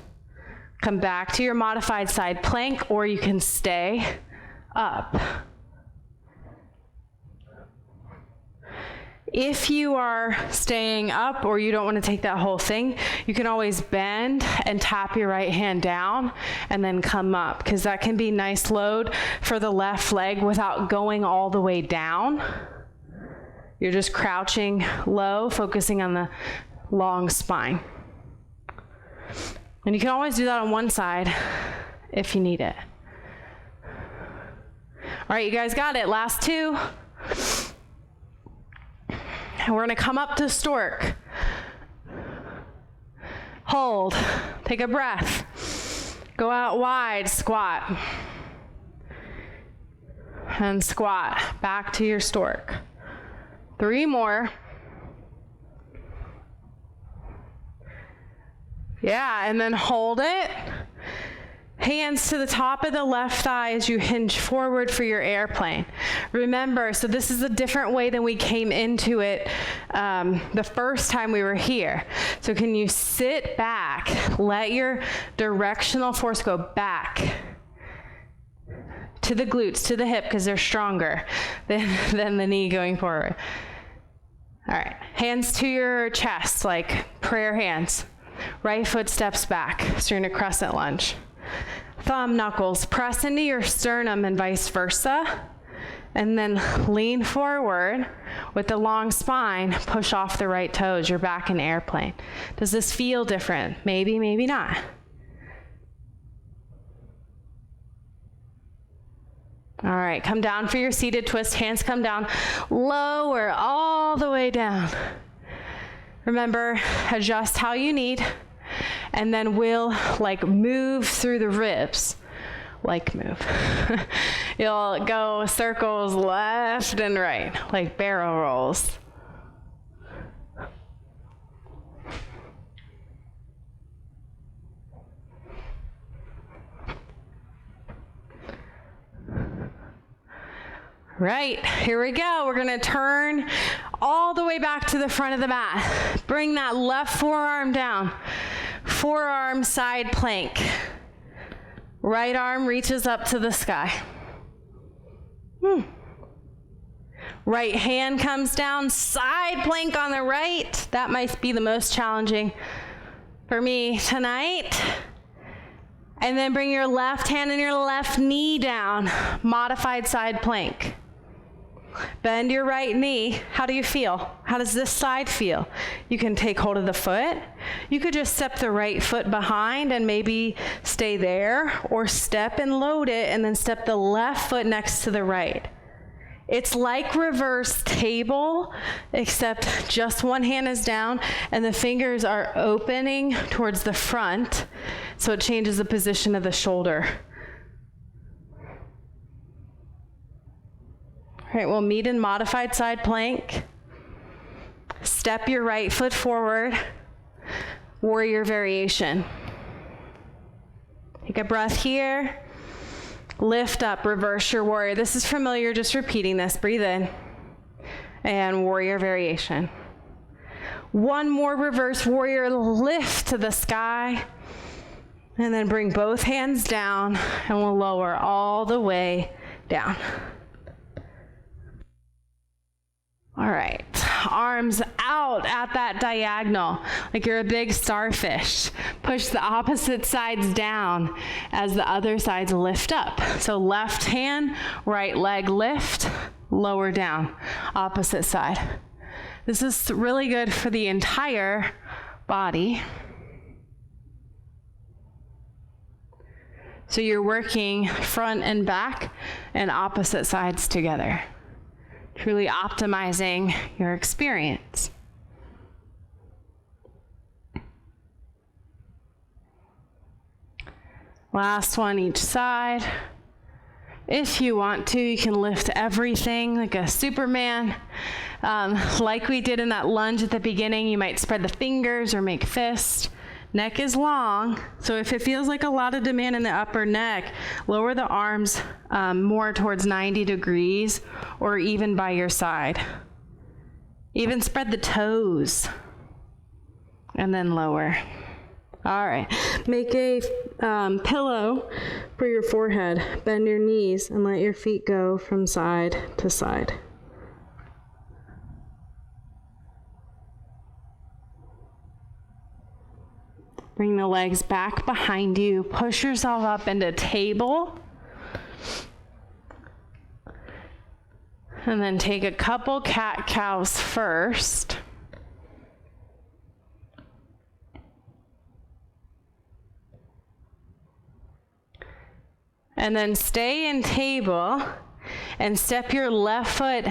Come back to your modified side plank, or you can stay up. If you are staying up or you don't want to take that whole thing, you can always bend and tap your right hand down and then come up, because that can be nice load for the left leg without going all the way down. You're just crouching low, focusing on the long spine. And you can always do that on one side if you need it. All right, you guys got it. Last two. And we're going to come up to stork. Hold. Take a breath. Go out wide, squat. And squat. Back to your stork. 3 more. Yeah, and then hold it. Hands to the top of the left thigh as you hinge forward for your airplane. Remember, so this is a different way than we came into it the first time we were here. So can you sit back, let your directional force go back to the glutes, to the hip, because they're stronger than the knee going forward. All right, hands to your chest, like prayer hands. Right foot steps back, so you're in a crescent lunge. Thumb knuckles press into your sternum and vice versa. And then lean forward with the long spine, push off the right toes. You're back in airplane. Does this feel different? Maybe, maybe not. All right, come down for your seated twist. Hands come down, lower all the way down. Remember, adjust how you need, and then we'll move through the ribs. Move. You'll go circles left and right, like barrel rolls. Right, here we go. We're gonna turn all the way back to the front of the mat. Bring that left forearm down. Forearm side plank. Right arm reaches up to the sky. Right hand comes down, side plank on the right. That might be the most challenging for me tonight. And then bring your left hand and your left knee down, modified side plank. Bend your right knee. How do you feel? How does this side feel? You can take hold of the foot. You could just step the right foot behind and maybe stay there, or step and load it and then step the left foot next to the right. It's like reverse table, except just one hand is down and the fingers are opening towards the front, so it changes the position of the shoulder. All right, we'll meet in modified side plank. Step your right foot forward. Warrior variation. Take a breath here. Lift up, reverse your warrior. This is familiar, just repeating this. Breathe in. And warrior variation. One more reverse warrior, lift to the sky. And then bring both hands down, and we'll lower all the way down. All right, arms out at that diagonal, like you're a big starfish. Push the opposite sides down as the other sides lift up. So left hand, right leg lift, lower down, opposite side. This is really good for the entire body. So you're working front and back and opposite sides together, truly optimizing your experience. Last one each side. If you want to, you can lift everything like a Superman. Like we did in that lunge at the beginning, you might spread the fingers or make fists. Neck is long, so if it feels like a lot of demand in the upper neck, lower the arms more towards 90 degrees or even by your side. Even spread the toes and then lower. All right, make a pillow for your forehead. Bend your knees and let your feet go from side to side. Bring the legs back behind you. Push yourself up into table. And then take a couple cat-cows first. And then stay in table and step your left foot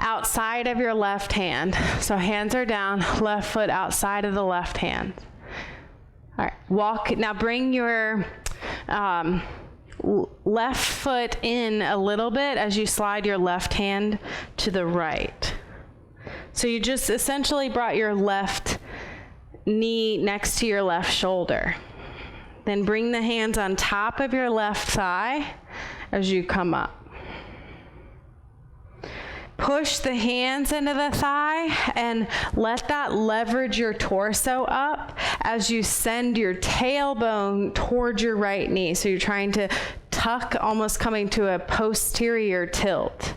outside of your left hand. So hands are down, left foot outside of the left hand. All right, walk. Now bring your left foot in a little bit as you slide your left hand to the right. So you just essentially brought your left knee next to your left shoulder. Then bring the hands on top of your left thigh as you come up. Push the hands into the thigh and let that leverage your torso up as you send your tailbone towards your right knee. So you're trying to tuck, almost coming to a posterior tilt.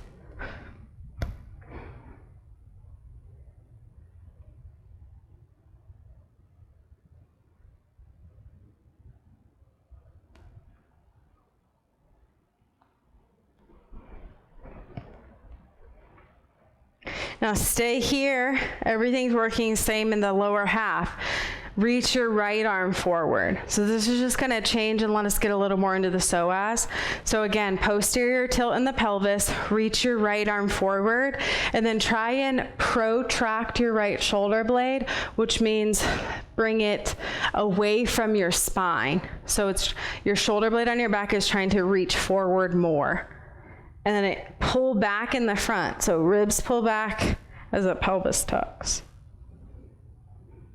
Now stay here. Everything's working same in the lower half. Reach your right arm forward. So this is just going to change and let us get a little more into the psoas. So again, posterior tilt in the pelvis, reach your right arm forward, and then try and protract your right shoulder blade, which means bring it away from your spine. So it's your shoulder blade on your back is trying to reach forward more. And then it pull back in the front. So ribs pull back as the pelvis tucks.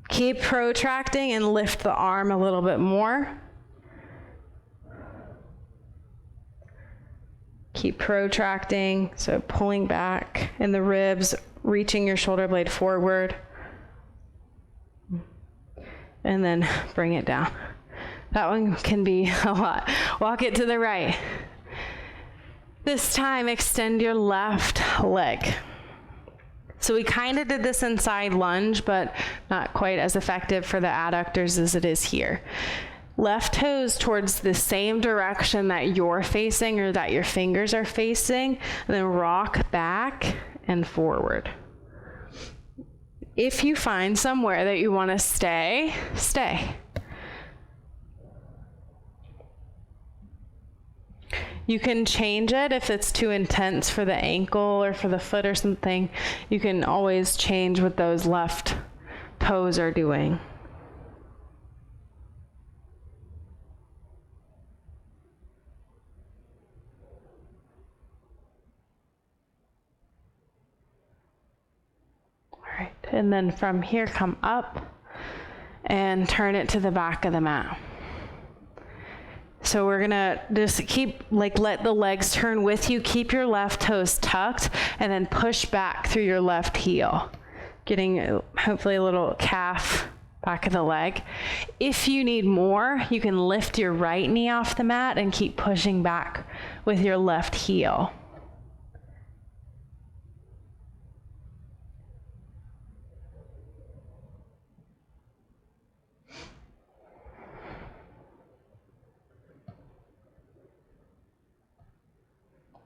Keep protracting and lift the arm a little bit more. Keep protracting, so pulling back in the ribs, reaching your shoulder blade forward. And then bring it down. That one can be a lot. Walk it to the right. This time, extend your left leg. So we kind of did this in side lunge, but not quite as effective for the adductors as it is here. Left toes towards the same direction that you're facing or that your fingers are facing, and then rock back and forward. If you find somewhere that you want to stay, stay. You can change it if it's too intense for the ankle or for the foot or something. You can always change what those left toes are doing. All right, and then from here, come up and turn it to the back of the mat. So we're gonna just keep, let the legs turn with you, keep your left toes tucked, and then push back through your left heel, getting hopefully a little calf back of the leg. If you need more, you can lift your right knee off the mat and keep pushing back with your left heel.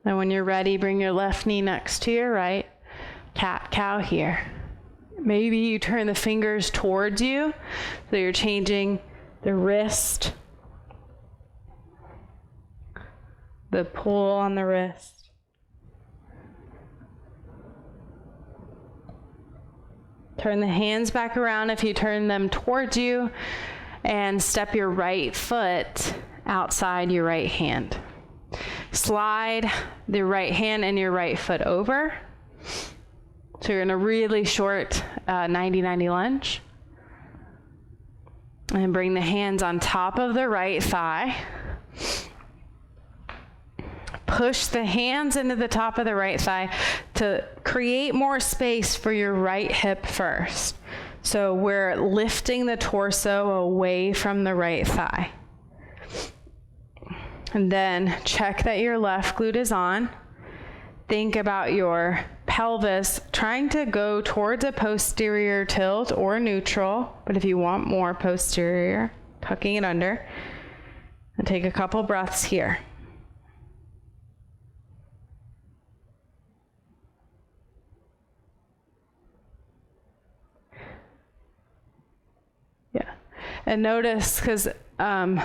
And when you're ready, bring your left knee next to your right. Cat-cow here. Maybe you turn the fingers towards you, so you're changing the wrist, the pull on the wrist. Turn the hands back around if you turn them towards you, and step your right foot outside your right hand. Slide the right hand and your right foot over. So you're in a really short 90-90 lunge. And bring the hands on top of the right thigh. Push the hands into the top of the right thigh to create more space for your right hip first. So we're lifting the torso away from the right thigh. And then check that your left glute is on. Think about your pelvis trying to go towards a posterior tilt or neutral, but if you want more posterior, tucking it under. And take a couple breaths here. Yeah. And notice, because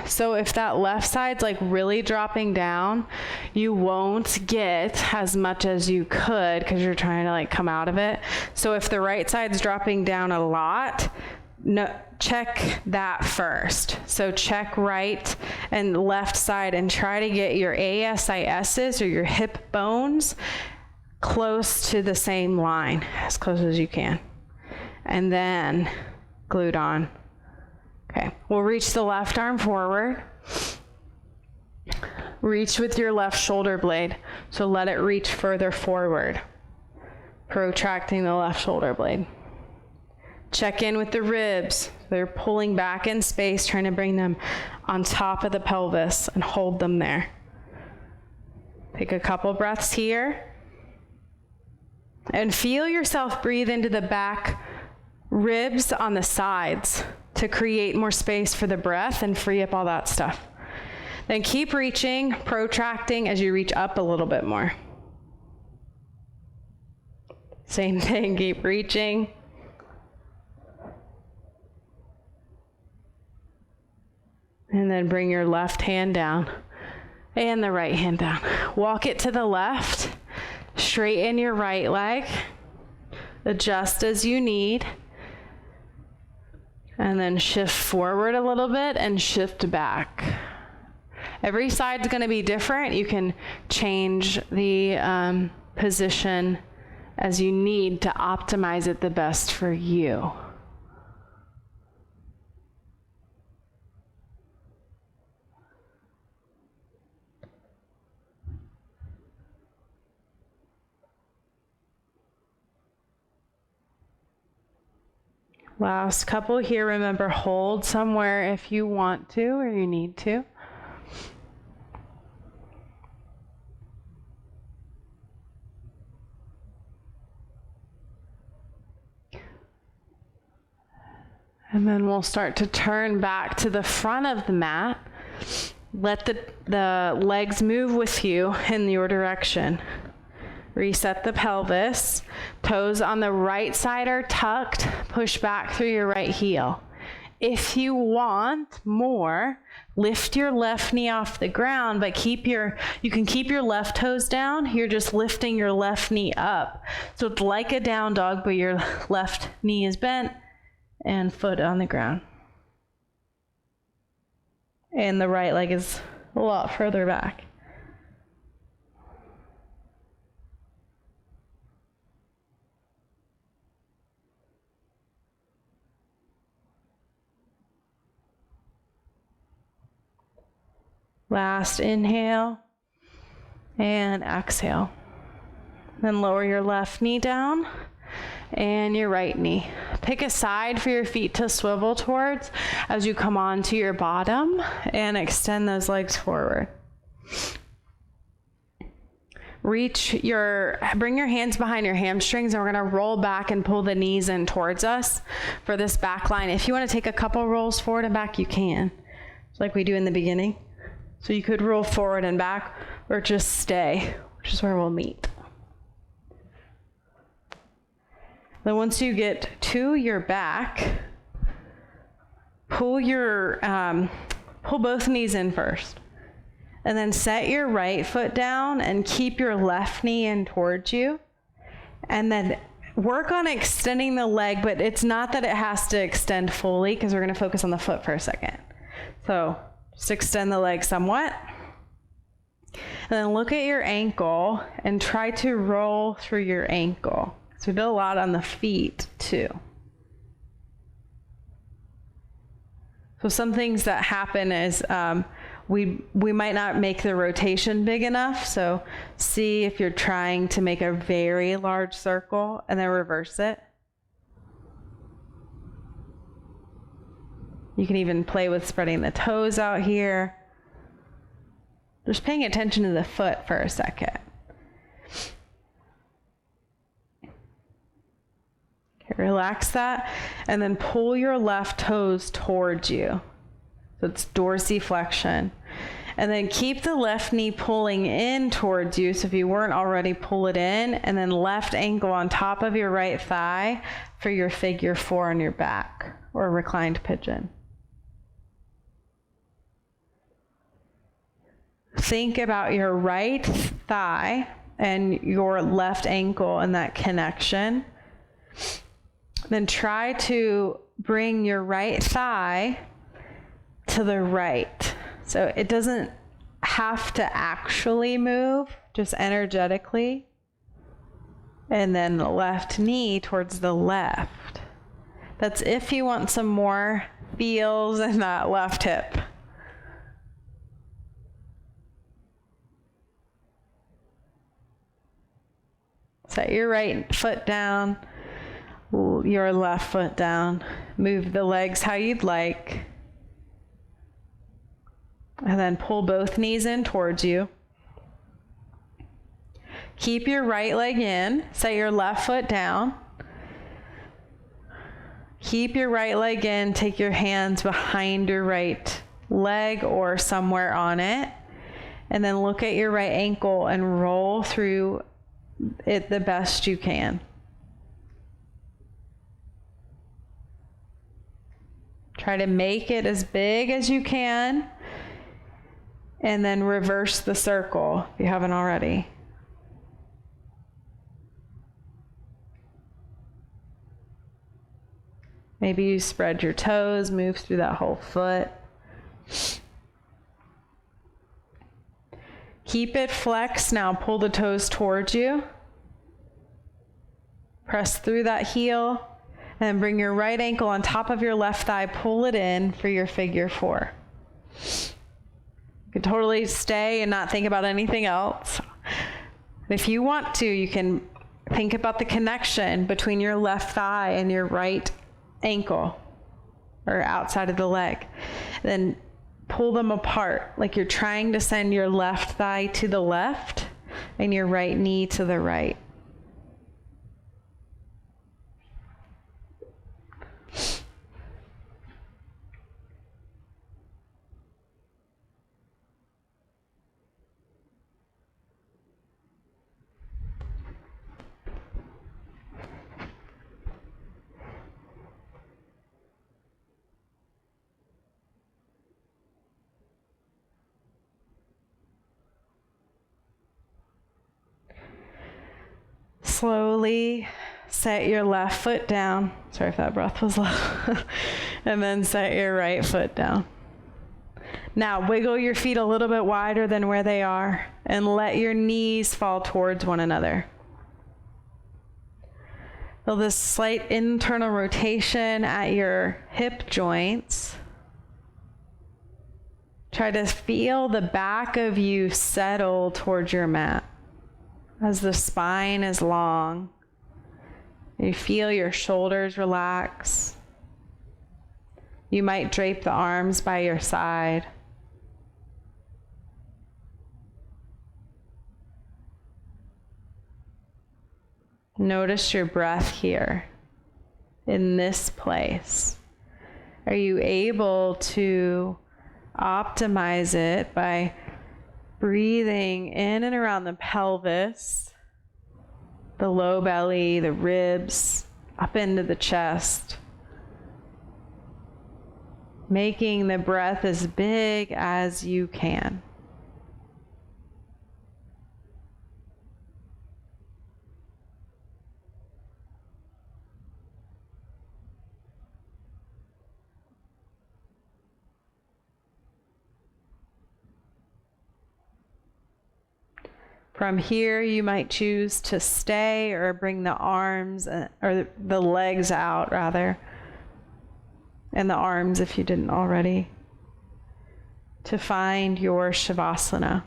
so if that left side's really dropping down, you won't get as much as you could because you're trying to come out of it. So if the right side's dropping down a lot, check that first. So check right and left side and try to get your ASISs or your hip bones close to the same line, as close as you can. And then glute on. Okay, we'll reach the left arm forward. Reach with your left shoulder blade. So let it reach further forward, protracting the left shoulder blade. Check in with the ribs. They're pulling back in space, trying to bring them on top of the pelvis and hold them there. Take a couple breaths here. And feel yourself breathe into the back ribs on the sides to create more space for the breath and free up all that stuff. Then keep reaching, protracting as you reach up a little bit more. Same thing, keep reaching. And then bring your left hand down and the right hand down. Walk it to the left, straighten your right leg, adjust as you need, and then shift forward a little bit and shift back. Every side's going to be different. You can change the position as you need to optimize it the best for you. Last couple here. Remember, hold somewhere if you want to or you need to. And then we'll start to turn back to the front of the mat. Let the legs move with you in your direction. Reset the pelvis. Toes on the right side are tucked. Push back through your right heel. If you want more, lift your left knee off the ground, but you can keep your left toes down. You're just lifting your left knee up. So it's like a down dog, but your left knee is bent and foot on the ground. And the right leg is a lot further back. Last inhale and exhale. Then lower your left knee down and your right knee. Pick a side for your feet to swivel towards as you come onto your bottom and extend those legs forward. Bring your hands behind your hamstrings, and we're going to roll back and pull the knees in towards us for this back line. If you want to take a couple rolls forward and back, you can, like we do in the beginning. So you could roll forward and back or just stay, which is where we'll meet. Then once you get to your back, pull both knees in first. And then set your right foot down and keep your left knee in towards you. And then work on extending the leg, but it's not that it has to extend fully because we're going to focus on the foot for a second. So just extend the leg somewhat. And then look at your ankle and try to roll through your ankle. So we do a lot on the feet too. So some things that happen is we might not make the rotation big enough. So see if you're trying to make a very large circle and then reverse it. You can even play with spreading the toes out here. Just paying attention to the foot for a second. Okay, relax that, and then pull your left toes towards you. So it's dorsiflexion. And then keep the left knee pulling in towards you. So if you weren't already, pull it in, and then left ankle on top of your right thigh for your figure 4 on your back, or reclined pigeon. Think about your right thigh and your left ankle and that connection. Then try to bring your right thigh to the right. So it doesn't have to actually move, just energetically. And then the left knee towards the left. That's if you want some more feels in that left hip. Set your right foot down, your left foot down. Move the legs how you'd like. And then pull both knees in towards you. Keep your right leg in. Set your left foot down. Keep your right leg in. Take your hands behind your right leg or somewhere on it. And then look at your right ankle and roll through it the best you can. Try to make it as big as you can. And then reverse the circle if you haven't already. Maybe you spread your toes, move through that whole foot. Keep it flexed. Now pull the toes towards you. Press through that heel. And bring your right ankle on top of your left thigh. Pull it in for your figure four. You can totally stay and not think about anything else. If you want to, you can think about the connection between your left thigh and your right ankle or outside of the leg. Then pull them apart like you're trying to send your left thigh to the left and your right knee to the right. Slowly set your left foot down. Sorry if that breath was low. And then set your right foot down. Now wiggle your feet a little bit wider than where they are and let your knees fall towards one another. Feel this slight internal rotation at your hip joints. Try to feel the back of you settle towards your mat. As the spine is long, you feel your shoulders relax. You might drape the arms by your side. Notice your breath here in this place. Are you able to optimize it by breathing in and around the pelvis, the low belly, the ribs, up into the chest, making the breath as big as you can. From here, you might choose to stay or bring the arms, or the legs out rather, and the arms if you didn't already, to find your Shavasana.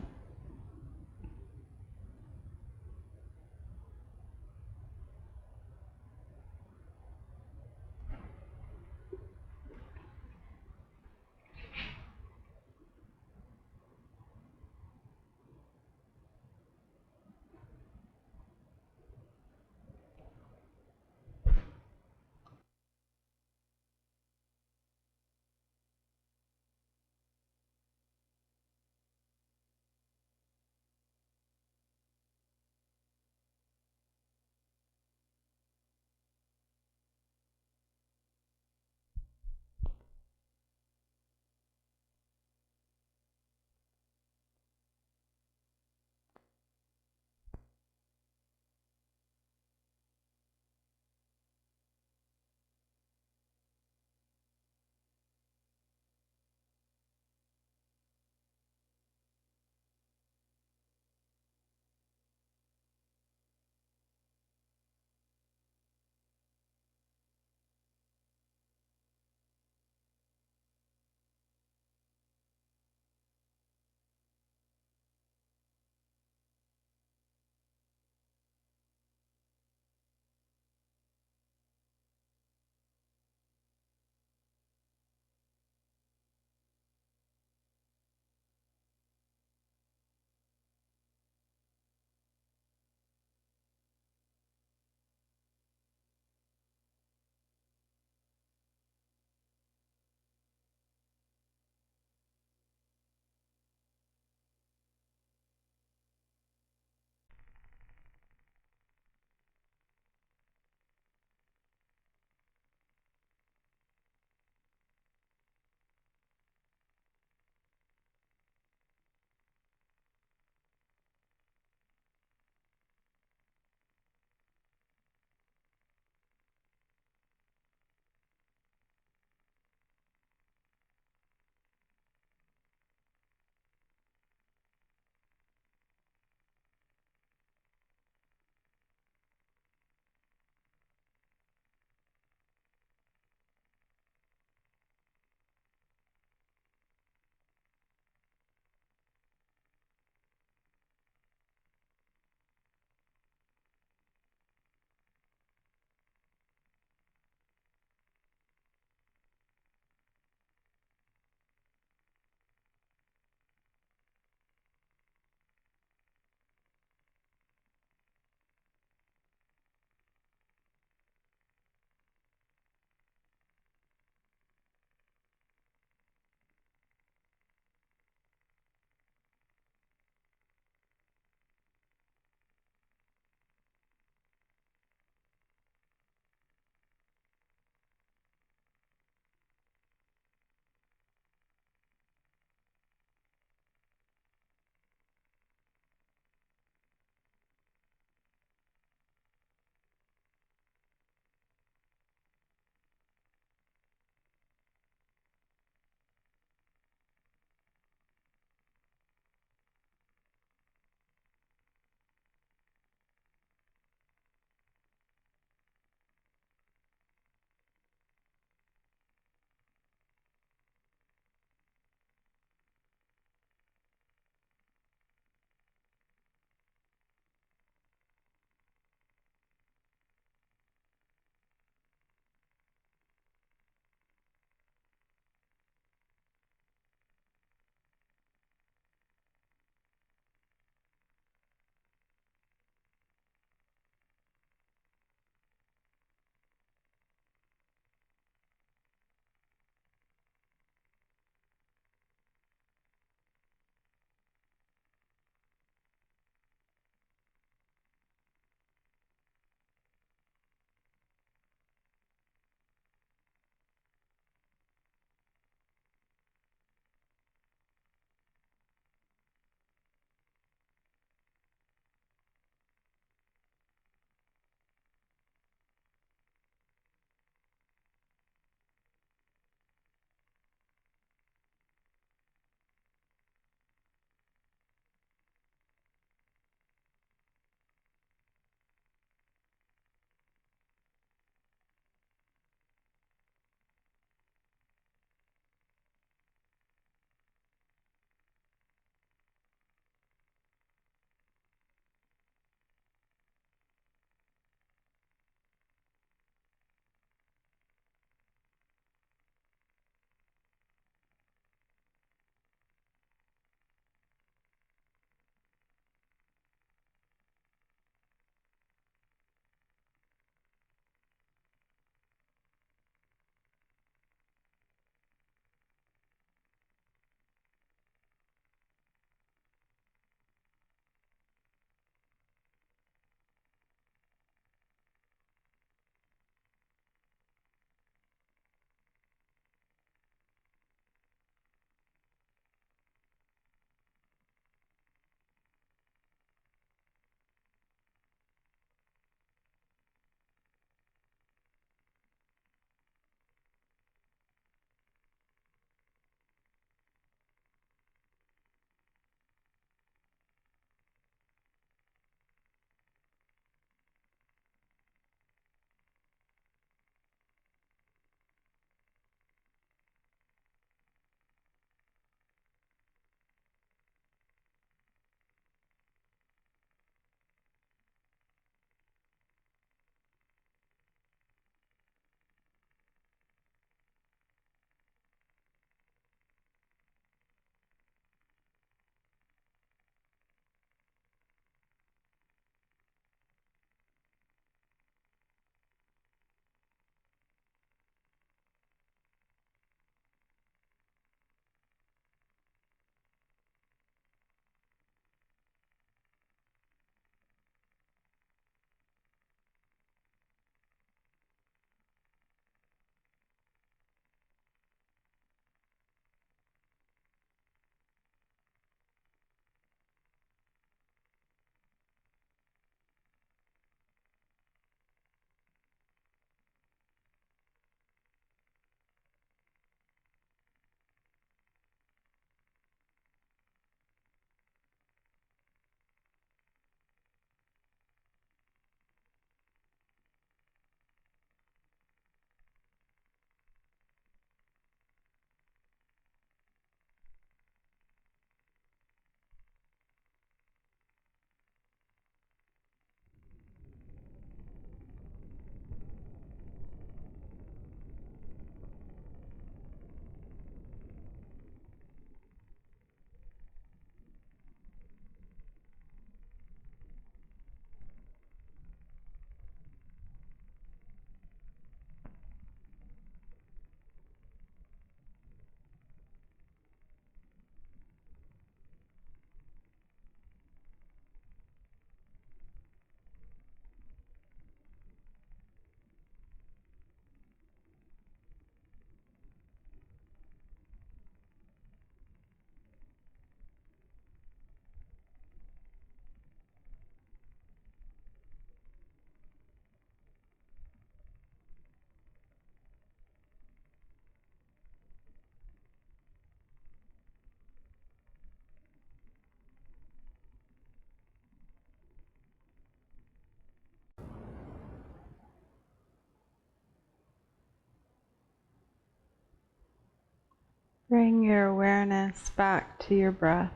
Bring your awareness back to your breath.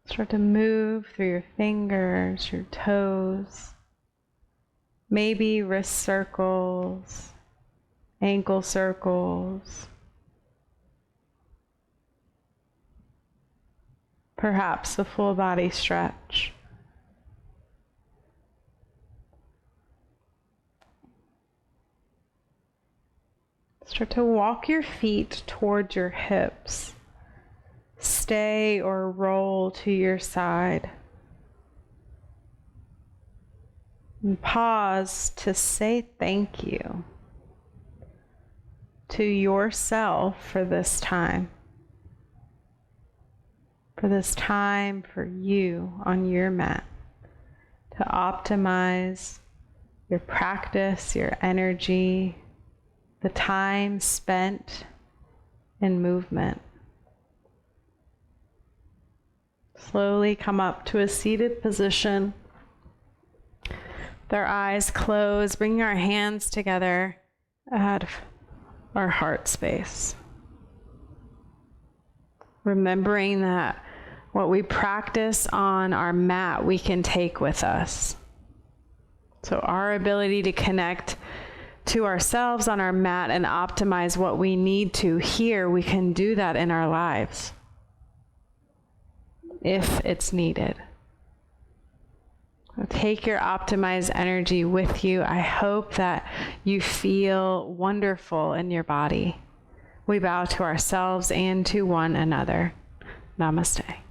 Start to move through your fingers, your toes, maybe wrist circles, ankle circles, perhaps a full body stretch. Start to walk your feet towards your hips. Stay or roll to your side. And pause to say thank you to yourself for this time. For this time for you on your mat to optimize your practice, your energy, the time spent in movement. Slowly come up to a seated position. With our eyes closed, bringing our hands together at our heart space. Remembering that what we practice on our mat, we can take with us. So our ability to connect to ourselves on our mat and optimize what we need to here, we can do that in our lives if it's needed. So take your optimized energy with you. I hope that you feel wonderful in your body. We bow to ourselves and to one another. Namaste.